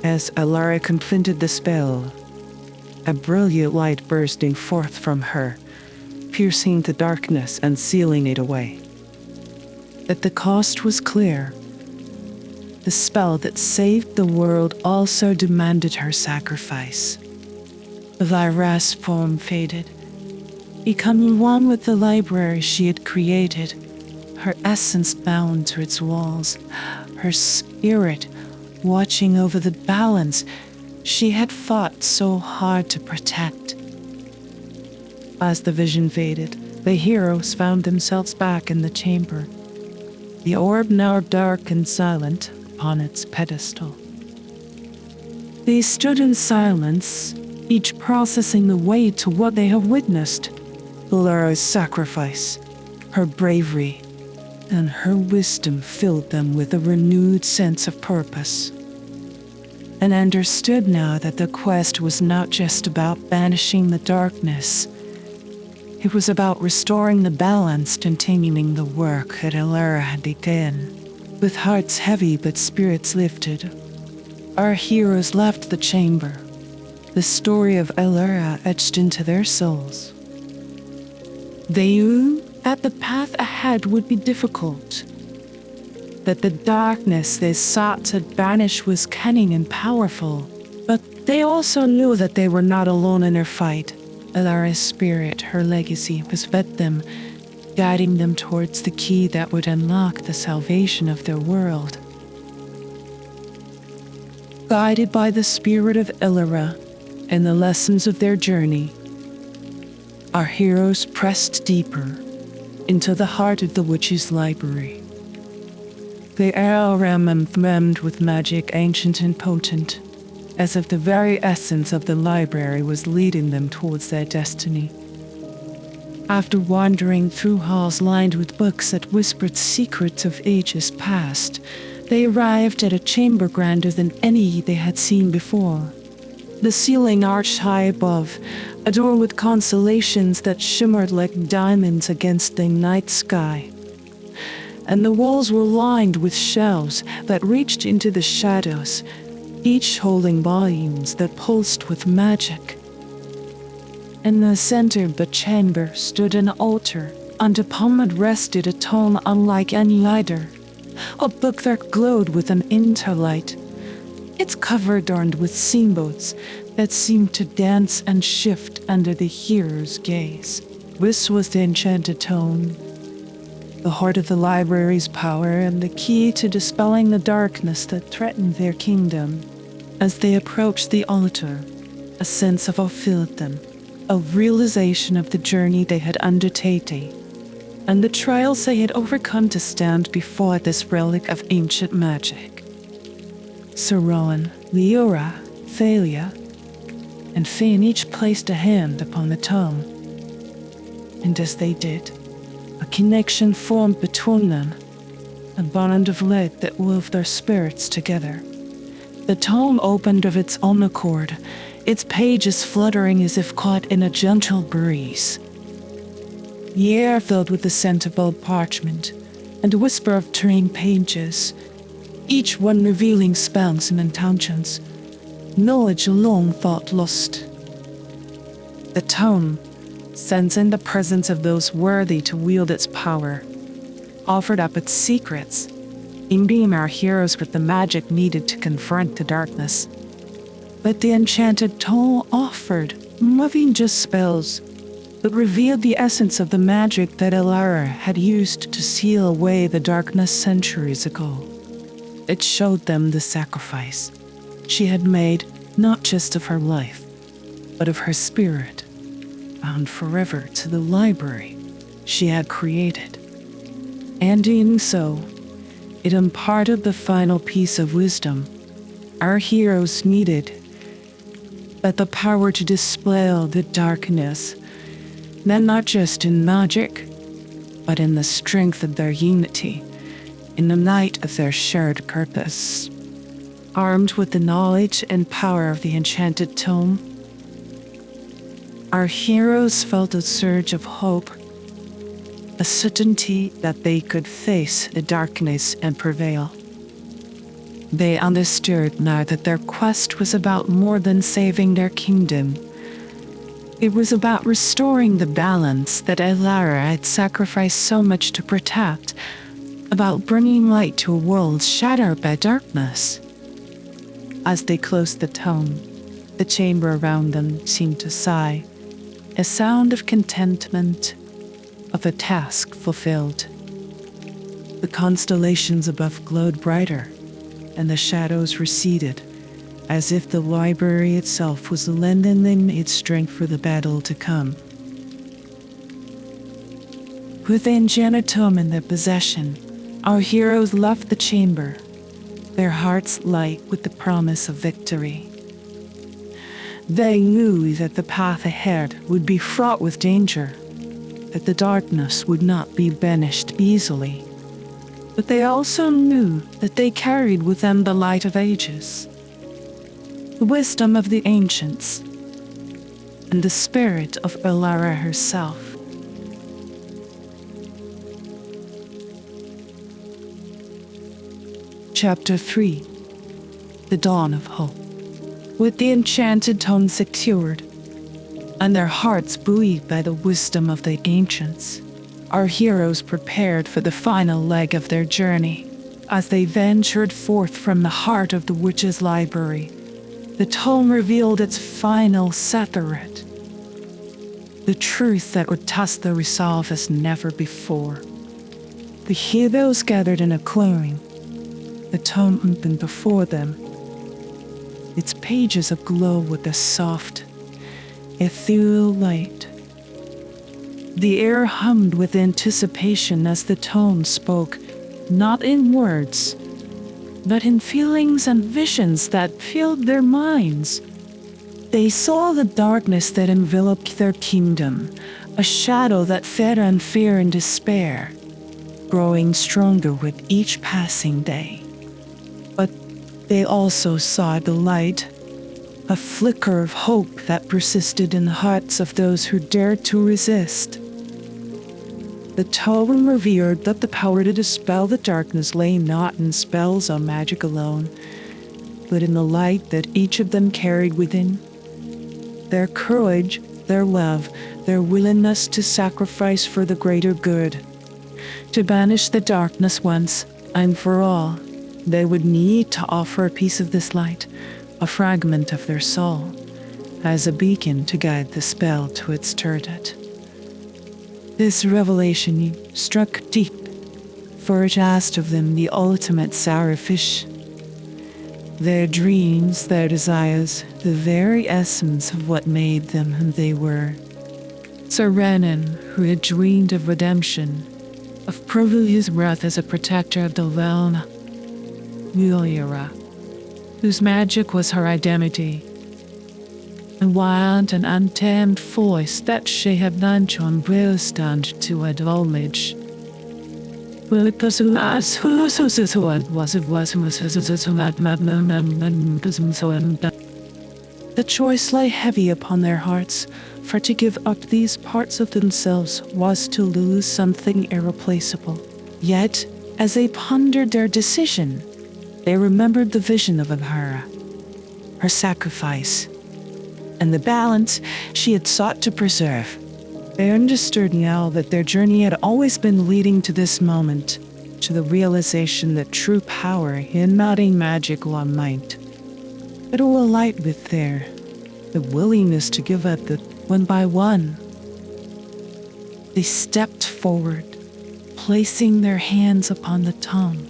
as Elara completed the spell, a brilliant light bursting forth from her, piercing the darkness and sealing it away. That the cost was clear. The spell that saved the world also demanded her sacrifice. Elara's form faded, becoming one with the library she had created, her essence bound to its walls, her spirit watching over the balance she had fought so hard to protect. As the vision faded, the heroes found themselves back in the chamber, the orb now dark and silent upon its pedestal. They stood in silence, each processing the weight to what they had witnessed. Elara's sacrifice, her bravery, and her wisdom filled them with a renewed sense of purpose, and understood now that the quest was not just about banishing the darkness. It was about restoring the balance, continuing the work that Elara had begun. With hearts heavy but spirits lifted, our heroes left the chamber, the story of Elara etched into their souls. They knew that the path ahead would be difficult, that the darkness they sought to banish was cunning and powerful, but they also knew that they were not alone in their fight. Elara's spirit, her legacy, was with them, guiding them towards the key that would unlock the salvation of their world. Guided by the spirit of Elara and the lessons of their journey, our heroes pressed deeper into the heart of the witch's library. The air thrummed with magic ancient and potent, as if the very essence of the library was leading them towards their destiny. After wandering through halls lined with books that whispered secrets of ages past, they arrived at a chamber grander than any they had seen before. The ceiling arched high above, adorned with constellations that shimmered like diamonds against the night sky. And the walls were lined with shelves that reached into the shadows, each holding volumes that pulsed with magic. In the center of the chamber stood an altar, and upon it rested a tome unlike any other, a book that glowed with an interlight, its cover adorned with symbols that seemed to dance and shift under the hearer's gaze. This was the Enchanted Tome, the heart of the library's power and the key to dispelling the darkness that threatened their kingdom. As they approached the altar, a sense of awe filled them, a realization of the journey they had undertaken, and the trials they had overcome to stand before this relic of ancient magic. Serene, Leora, Thalia, and Fane each placed a hand upon the tome, And as they did, a connection formed between them, a bond of light that wove their spirits together. The tome opened of its own accord, its pages fluttering as if caught in a gentle breeze. The air filled with the scent of old parchment and a whisper of turning pages, each one revealing spells and intentions, knowledge long thought lost. The tome, sensing the presence of those worthy to wield its power, offered up its secrets, imbuing our heroes with the magic needed to confront the darkness. But the Enchanted Tome offered more than just spells, but revealed the essence of the magic that Elara had used to seal away the darkness centuries ago. It showed them the sacrifice she had made, not just of her life, but of her spirit, bound forever to the library she had created. And in so, it imparted the final piece of wisdom our heroes needed, but the power to dispel the darkness, then not just in magic, but in the strength of their unity, in the light of their shared purpose. Armed with the knowledge and power of the Enchanted Tome, our heroes felt a surge of hope, a certainty that they could face the darkness and prevail. They understood now that their quest was about more than saving their kingdom. It was about restoring the balance that Elara had sacrificed so much to protect, about bringing light to a world shattered by darkness. As they closed the tome, the chamber around them seemed to sigh, a sound of contentment, of a task fulfilled. The constellations above glowed brighter, and the shadows receded, as if the library itself was lending them its strength for the battle to come. With the Enchanted Tome in their possession, our heroes left the chamber, their hearts light with the promise of victory. They knew that the path ahead would be fraught with danger, that the darkness would not be banished easily. But they also knew that they carried with them the light of ages, the wisdom of the ancients, and the spirit of Elara herself. Chapter 3. The Dawn of Hope. With the Enchanted Tome secured, and their hearts buoyed by the wisdom of the ancients, our heroes prepared for the final leg of their journey. As they ventured forth from the heart of the witch's library, the tome revealed its final secret, the truth that would test their resolve as never before. The heroes gathered in a clearing, the tome opened before them, its pages aglow with a soft, ethereal light. The air hummed with anticipation as the tome spoke, not in words, but in feelings and visions that filled their minds. They saw the darkness that enveloped their kingdom, a shadow that fed on fear and despair, growing stronger with each passing day. But they also saw the light, a flicker of hope that persisted in the hearts of those who dared to resist. The tome revealed that the power to dispel the darkness lay not in spells or magic alone, but in the light that each of them carried within. Their courage, their love, their willingness to sacrifice for the greater good. To banish the darkness once and for all, they would need to offer a piece of this light, a fragment of their soul, as a beacon to guide the spell to its target. This revelation struck deep, for it asked of them the ultimate sacrifice. Their dreams, their desires, the very essence of what made them who they were. Serene, who had dreamed of redemption, of proving his wrath as a protector of the realm. Elara, whose magic was her identity. a wild and untamed voice that she had not shown stand to acknowledge. The choice lay heavy upon their hearts, for to give up these parts of themselves was to lose something irreplaceable. Yet, as they pondered their decision, they remembered the vision of Anhara, her sacrifice, and the balance she had sought to preserve. They understood now that their journey had always been leading to this moment, to the realization that true power in not in magic or might, but all alight with the willingness to give up that one by one. They stepped forward, placing their hands upon the tome.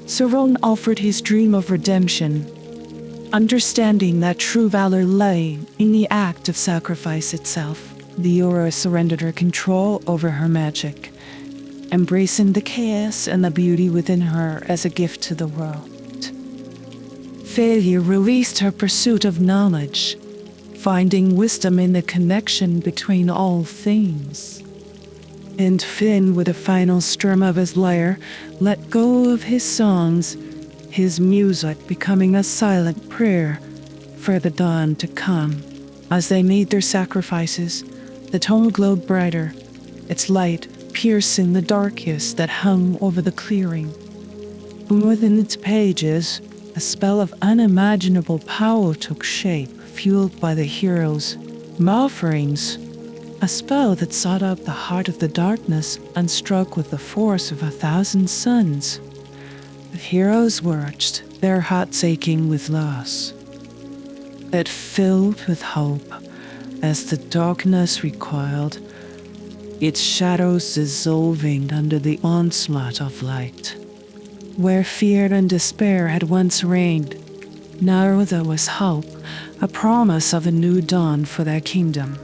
Serene offered his dream of redemption, understanding that true valor lay in the act of sacrifice itself. Leora surrendered her control over her magic, embracing the chaos and the beauty within her as a gift to the world. Failure released her pursuit of knowledge, finding wisdom in the connection between all things. And Finn, with a final strum of his lyre, let go of his songs, his music becoming a silent prayer for the dawn to come. As they made their sacrifices, the tome glowed brighter, its light piercing the darkness that hung over the clearing. From within its pages, a spell of unimaginable power took shape, fueled by the heroes' offerings, a spell that sought out the heart of the darkness and struck with the force of 1,000 suns. The heroes watched, their hearts aching with loss, but filled with hope as the darkness recoiled, its shadows dissolving under the onslaught of light. Where fear and despair had once reigned, now there was hope, a promise of a new dawn for their kingdom.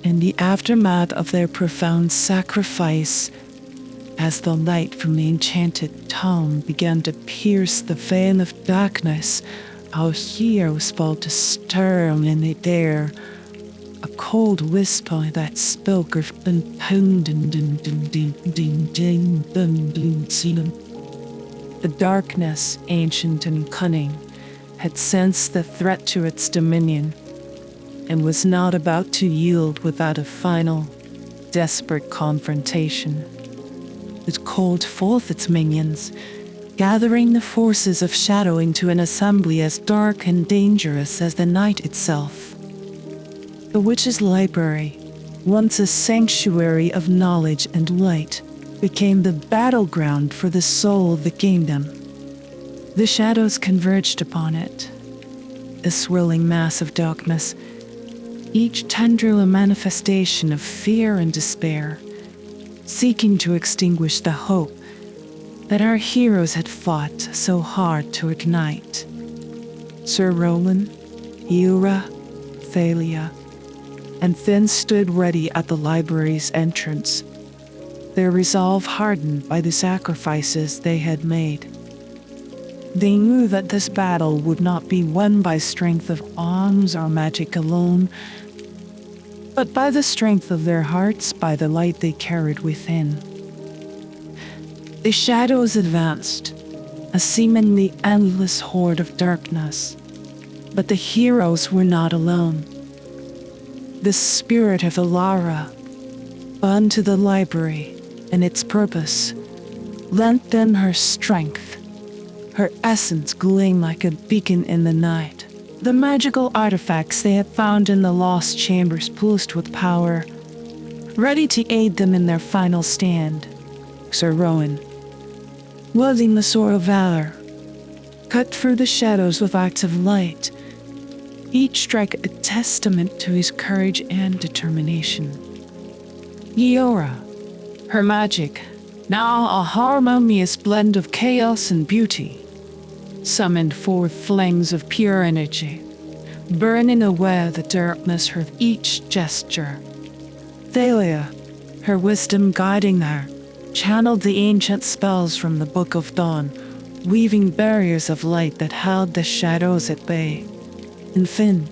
In the aftermath of their profound sacrifice, as the light from the Enchanted Tome began to pierce the veil of darkness, our heroes felt a stir in the air, a cold whisper that spoke of the darkness, ancient and cunning, had sensed the threat to its dominion, and was not about to yield without a final, desperate confrontation. It called forth its minions, gathering the forces of shadow into an assembly as dark and dangerous as the night itself. The witch's library, once a sanctuary of knowledge and light, became the battleground for the soul of the kingdom. The shadows converged upon it, a swirling mass of darkness, each tendril a manifestation of fear and despair, seeking to extinguish the hope that our heroes had fought so hard to ignite. Sir Roland, Eura, Thalia, and Finn stood ready at the library's entrance, their resolve hardened by the sacrifices they had made. They knew that this battle would not be won by strength of arms or magic alone, but by the strength of their hearts, by the light they carried within. The shadows advanced, a seemingly endless horde of darkness, but the heroes were not alone. The spirit of Alara, bound to the library and its purpose, lent them her strength, her essence gleamed like a beacon in the night. The magical artifacts they had found in the lost chambers pulsed with power, ready to aid them in their final stand. Sir Rowan, wielding the sword of valor, cut through the shadows with arcs of light, each strike a testament to his courage and determination. Eora, her magic, now a harmonious blend of chaos and beauty, summoned forth flames of pure energy, burning away the darkness with each gesture. Thalia, her wisdom guiding her, channeled the ancient spells from the Book of Dawn, weaving barriers of light that held the shadows at bay. And Finn,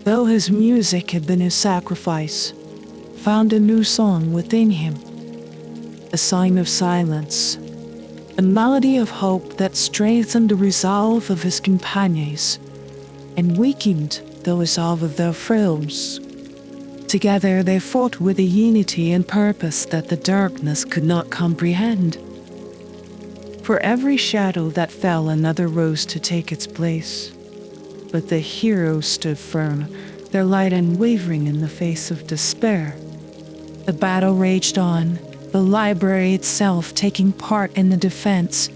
though his music had been his sacrifice, found a new song within him, a sign of silence, a melody of hope that strengthened the resolve of his companions and weakened the resolve of their foes. Together they fought with a unity and purpose that the darkness could not comprehend. For every shadow that fell, another rose to take its place. But the heroes stood firm, their light unwavering in the face of despair. The battle raged on, the library itself taking part in the defense,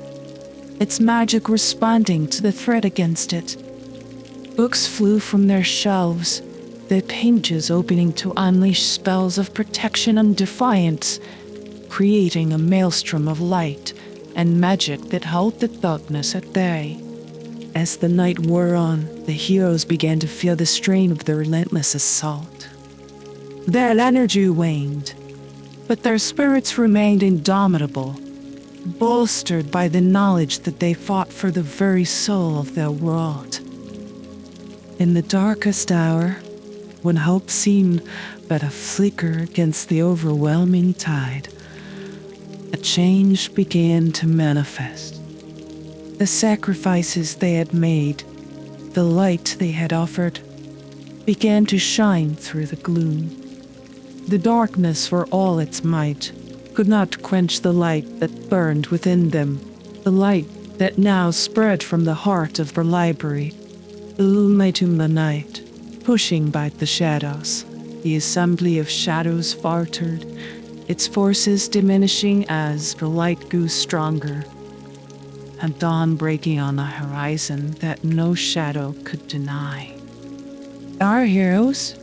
its magic responding to the threat against it. Books flew from their shelves, their pages opening to unleash spells of protection and defiance, creating a maelstrom of light and magic that held the darkness at bay. As the night wore on, the heroes began to feel the strain of the relentless assault. Their energy waned, but their spirits remained indomitable, bolstered by the knowledge that they fought for the very soul of their world. In the darkest hour, when hope seemed but a flicker against the overwhelming tide, a change began to manifest. The sacrifices they had made, the light they had offered, began to shine through the gloom. The darkness, for all its might, could not quench the light that burned within them, the light that now spread from the heart of the library, illuminating the night, pushing back the shadows. The assembly of shadows faltered, its forces diminishing as the light grew stronger, and dawn breaking on a horizon that no shadow could deny. Our heroes,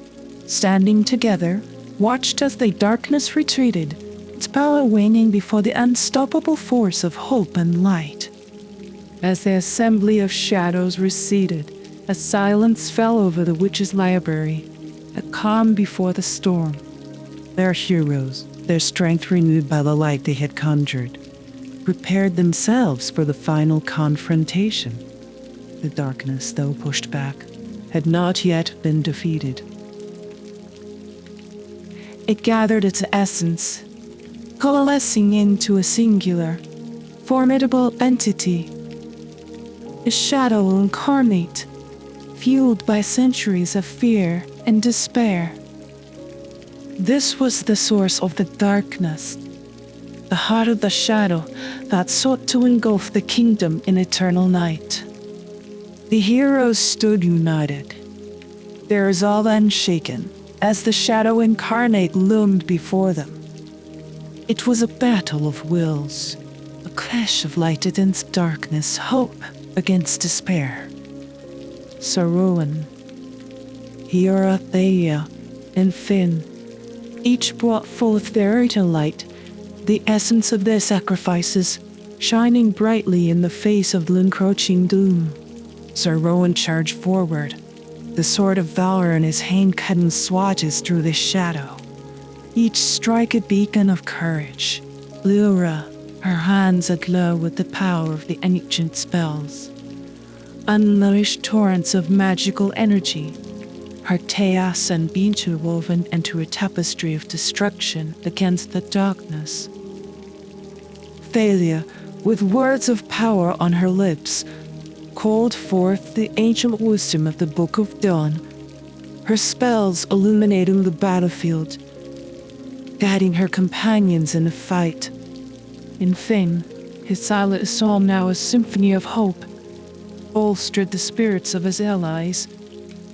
standing together, watched as the darkness retreated, its power waning before the unstoppable force of hope and light. As the assembly of shadows receded, a silence fell over the witch's library, a calm before the storm. Their heroes, their strength renewed by the light they had conjured, prepared themselves for the final confrontation. The darkness, though pushed back, had not yet been defeated. It gathered its essence, coalescing into a singular, formidable entity, a shadow incarnate, fueled by centuries of fear and despair. This was the source of the darkness, the heart of the shadow that sought to engulf the kingdom in eternal night. The heroes stood united, their resolve unshaken, as the shadow incarnate loomed before them. It was a battle of wills, a clash of light against darkness, hope against despair. Serene, Thea, and Finn each brought forth their eternal light, the essence of their sacrifices, shining brightly in the face of the encroaching doom. Serene charged forward, the sword of valor in his hand cutting swathes through the shadow, each strike a beacon of courage. Lyra, her hands aglow with the power of the ancient spells, unleashed torrents of magical energy, her chaos and being woven into a tapestry of destruction against the darkness. Thalia, with words of power on her lips, called forth the ancient wisdom of the Book of Dawn, her spells illuminating the battlefield, guiding her companions in the fight. In Finn, his silent psalm, now a symphony of hope, bolstered the spirits of his allies,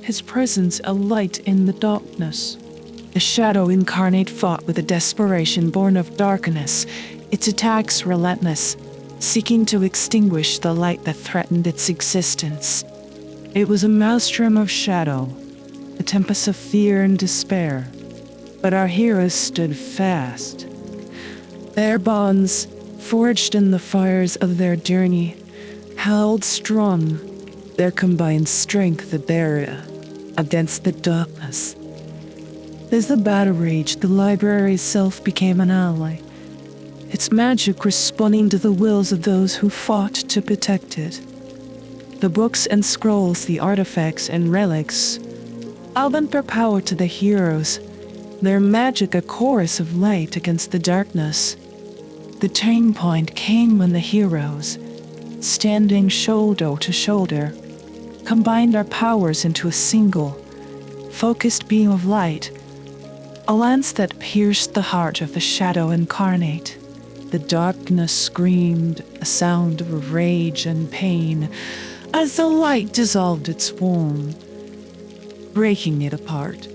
his presence a light in the darkness. The shadow incarnate fought with a desperation born of darkness, its attacks relentless, seeking to extinguish the light that threatened its existence. It was a maelstrom of shadow, a tempest of fear and despair. But our heroes stood fast. Their bonds, forged in the fires of their journey, held strong, their combined strength a barrier against the darkness. As the battle raged, the library itself became an ally, its magic responding to the wills of those who fought to protect it. The books and scrolls, the artifacts and relics, all lent their power to the heroes, their magic a chorus of light against the darkness. The turning point came when the heroes, standing shoulder to shoulder, combined our powers into a single, focused beam of light, a lance that pierced the heart of the shadow incarnate. The darkness screamed, a sound of rage and pain, as the light dissolved its form, breaking it apart,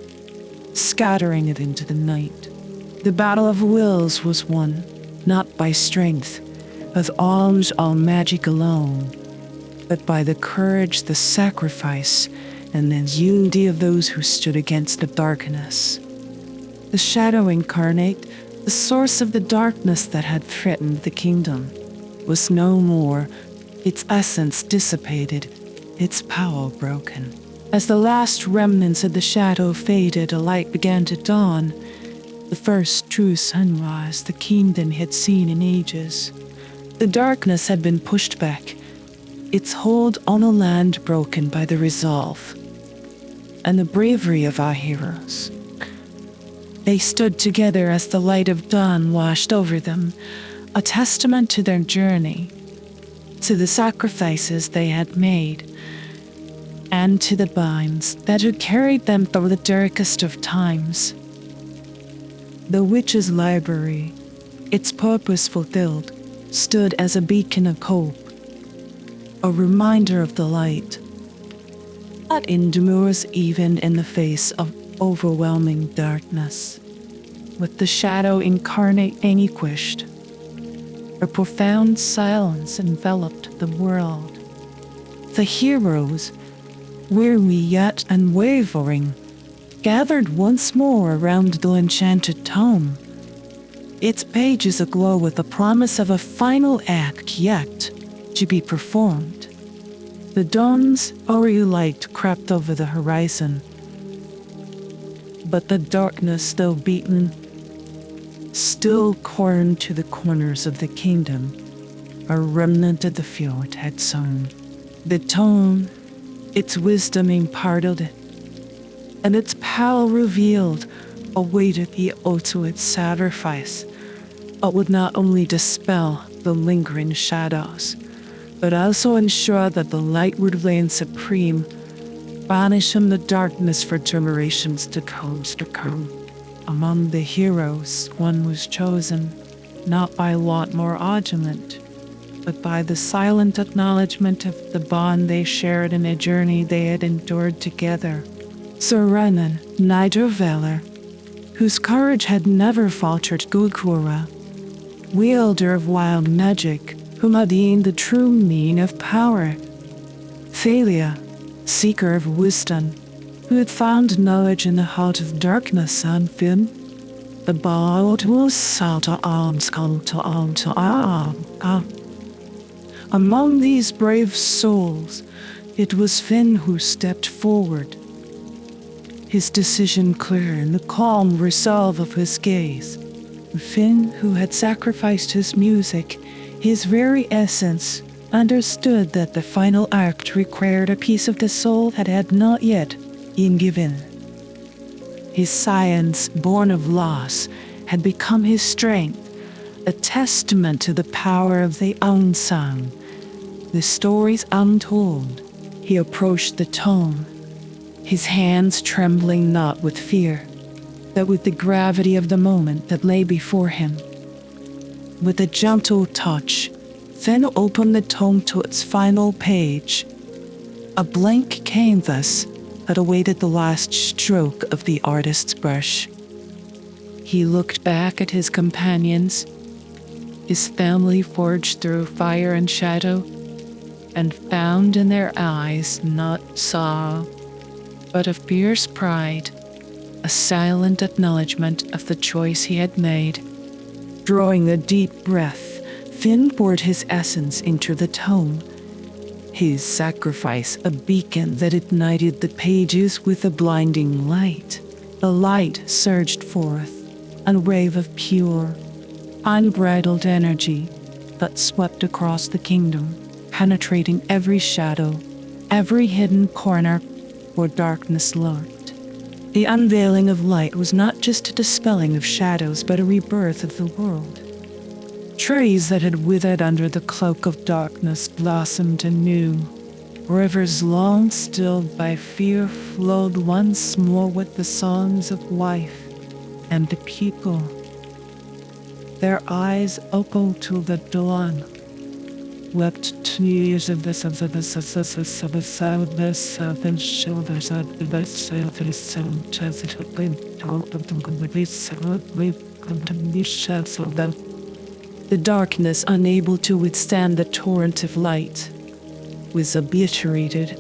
scattering it into the night. The battle of wills was won, not by strength, with arms or magic alone, but by the courage, the sacrifice, and the unity of those who stood against the darkness. The shadow incarnate, the source of the darkness that had threatened the kingdom, was no more, its essence dissipated, its power broken. As the last remnants of the shadow faded, a light began to dawn, the first true sunrise the kingdom had seen in ages. The darkness had been pushed back, its hold on the land broken by the resolve and the bravery of our heroes. They stood together as the light of dawn washed over them, a testament to their journey, to the sacrifices they had made, and to the bonds that had carried them through the darkest of times. The witch's library, its purpose fulfilled, stood as a beacon of hope, a reminder of the light that endures even in the face of overwhelming darkness. With the shadow incarnate anguished, a profound silence enveloped the world. The heroes, weary yet unwavering, gathered once more around the Enchanted Tome, its pages aglow with the promise of a final act yet to be performed. The dawn's hoary light crept over the horizon, but the darkness still beaten, still clung to the corners of the kingdom, a remnant of the fjord had sown. The tome, its wisdom imparted, and its power revealed, awaited the ultimate sacrifice, but would not only dispel the lingering shadows, but also ensure that the light would reign supreme, banishing the darkness for generations to come. Among the heroes, one was chosen, not by lot or argument, but by the silent acknowledgement of the bond they shared in a journey they had endured together. Serene, knight of valor, whose courage had never faltered, Gukura, wielder of wild magic, whom had gained the true meaning of power. Thalia, seeker of wisdom, who had found knowledge in the heart of darkness, and Finn, the bald was salta arms to arm. Among these brave souls, it was Finn who stepped forward, his decision clear in the calm resolve of his gaze. Finn, who had sacrificed his music, his very essence, understood that the final act required a piece of the soul that had not yet been given. His science, born of loss, had become his strength, a testament to the power of the unsung, the stories untold. He approached the tome, his hands trembling not with fear, but with the gravity of the moment that lay before him. With a gentle touch, Finn opened the tome to its final page, a blank canvas that awaited the last stroke of the artist's brush. He looked back at his companions, his family forged through fire and shadow, and found in their eyes not sorrow, but a fierce pride, a silent acknowledgement of the choice he had made. Drawing a deep breath, Finn poured his essence into the tome, his sacrifice a beacon that ignited the pages with a blinding light. The light surged forth, a wave of pure, unbridled energy that swept across the kingdom, penetrating every shadow, every hidden corner where darkness lurked. The unveiling of light was not just a dispelling of shadows, but a rebirth of the world. Trees that had withered under the cloak of darkness blossomed anew. Rivers long stilled by fear flowed once more with the songs of life, and the people, their eyes open to the dawn, wept tears of the southern shoulders of the southern sound as it had been told of them. The darkness, unable to withstand the torrent of light, was obliterated,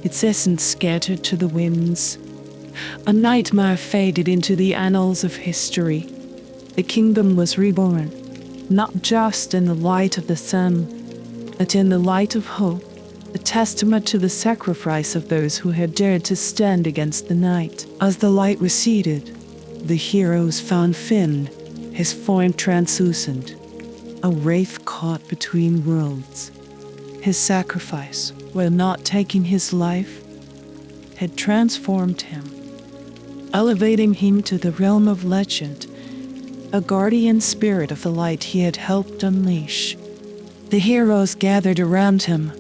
its essence scattered to the winds. A nightmare faded into the annals of history. The kingdom was reborn, not just in the light of the sun, but in the light of hope, a testament to the sacrifice of those who had dared to stand against the night. As the light receded, the heroes found Finn, his form translucent, a wraith caught between worlds. His sacrifice, while not taking his life, had transformed him, elevating him to the realm of legend, a guardian spirit of the light he had helped unleash. The heroes gathered around him,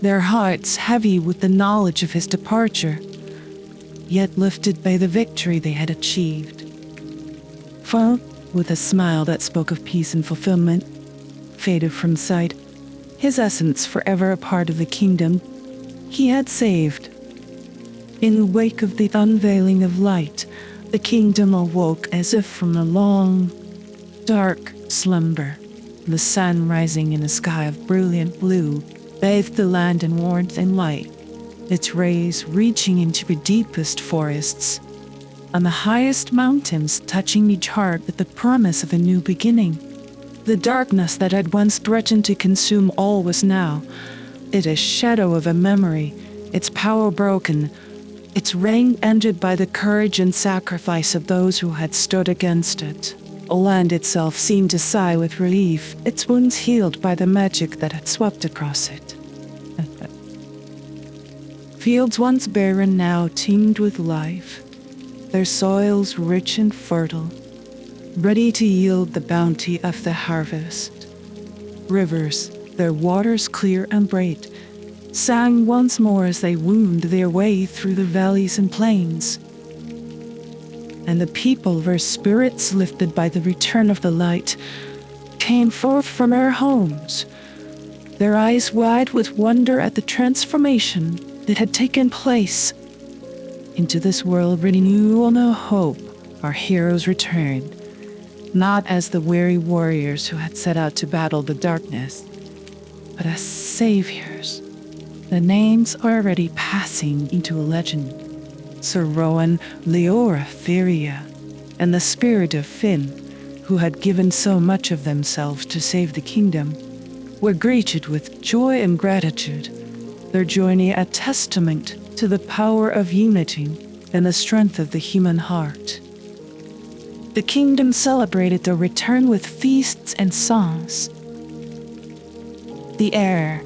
their hearts heavy with the knowledge of his departure, yet lifted by the victory they had achieved. For, with a smile that spoke of peace and fulfillment, faded from sight, his essence forever a part of the kingdom he had saved. In the wake of the unveiling of light, the kingdom awoke as if from a long, dark slumber. The sun, rising in a sky of brilliant blue, bathed the land in warmth and light, its rays reaching into the deepest forests, and the highest mountains, touching each heart with the promise of a new beginning. The darkness that had once threatened to consume all was now a shadow of a memory, its power broken, its reign ended by the courage and sacrifice of those who had stood against it. The land itself seemed to sigh with relief, its wounds healed by the magic that had swept across it. Fields once barren now teemed with life, their soils rich and fertile, ready to yield the bounty of the harvest. Rivers, their waters clear and bright, sang once more as they wound their way through the valleys and plains. And the people, their spirits lifted by the return of the light, came forth from their homes, their eyes wide with wonder at the transformation that had taken place. Into this world renewal and hope, our heroes returned, not as the weary warriors who had set out to battle the darkness, but as saviors. The names are already passing into a legend. Sir Rowan, Leora, Theria, and the spirit of Finn, who had given so much of themselves to save the kingdom, were greeted with joy and gratitude, their journey a testament to the power of unity and the strength of the human heart. The kingdom celebrated their return with feasts and songs. The air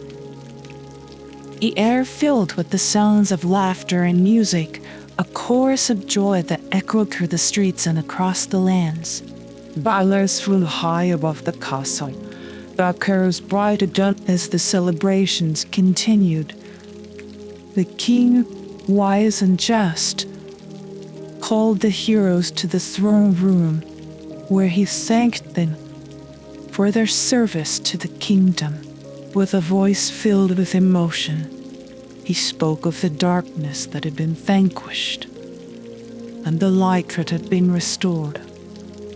filled with the sounds of laughter and music, a chorus of joy that echoed through the streets and across the lands. Banners flew high above the castle, the carols brightened as the celebrations continued. The king, wise and just, called the heroes to the throne room, where he thanked them for their service to the kingdom. With a voice filled with emotion, he spoke of the darkness that had been vanquished, and the light that had been restored,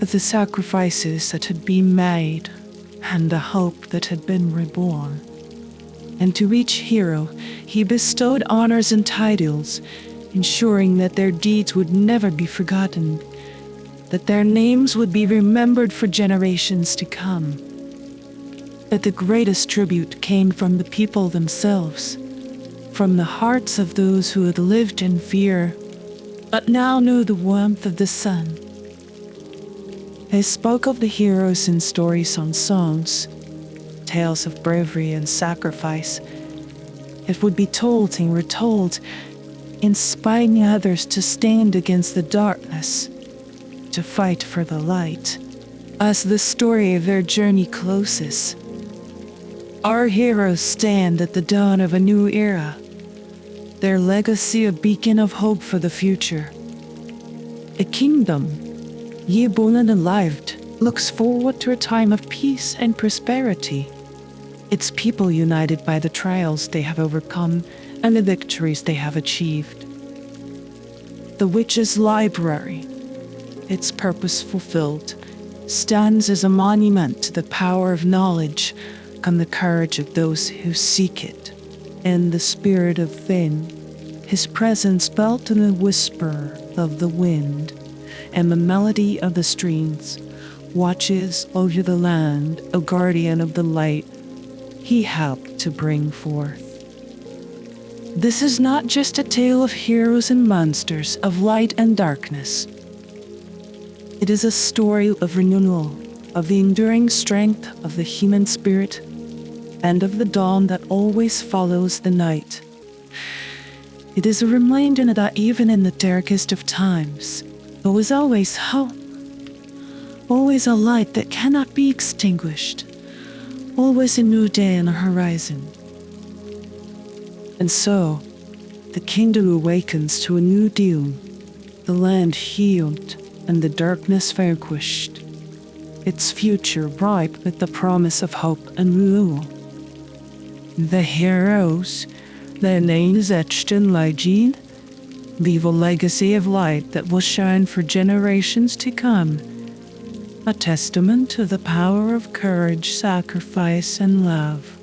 of the sacrifices that had been made, and the hope that had been reborn. And to each hero, he bestowed honors and titles, ensuring that their deeds would never be forgotten, that their names would be remembered for generations to come. But the greatest tribute came from the people themselves, from the hearts of those who had lived in fear, but now knew the warmth of the sun. They spoke of the heroes in stories and songs, tales of bravery and sacrifice, It would be told and retold, inspiring others to stand against the darkness, to fight for the light. As the story of their journey closes, our heroes stand at the dawn of a new era, their legacy a beacon of hope for the future. A kingdom, ye born and lived, looks forward to a time of peace and prosperity. Its people united by the trials they have overcome and the victories they have achieved. The witch's library, its purpose fulfilled, stands as a monument to the power of knowledge and the courage of those who seek it. In the spirit of Finn, his presence felt in the whisper of the wind and the melody of the streams, watches over the land, a guardian of the light he helped to bring forth. This is not just a tale of heroes and monsters, of light and darkness. It is a story of renewal, of the enduring strength of the human spirit, and of the dawn that always follows the night. It is a reminder that even in the darkest of times, there was always hope, always a light that cannot be extinguished, always a new day on the horizon. And so, the kingdom awakens to a new dawn, the land healed and the darkness vanquished, its future bright with the promise of hope and renewal. The heroes, their names etched in legend, leave a legacy of light that will shine for generations to come, a testament to the power of courage, sacrifice, and love.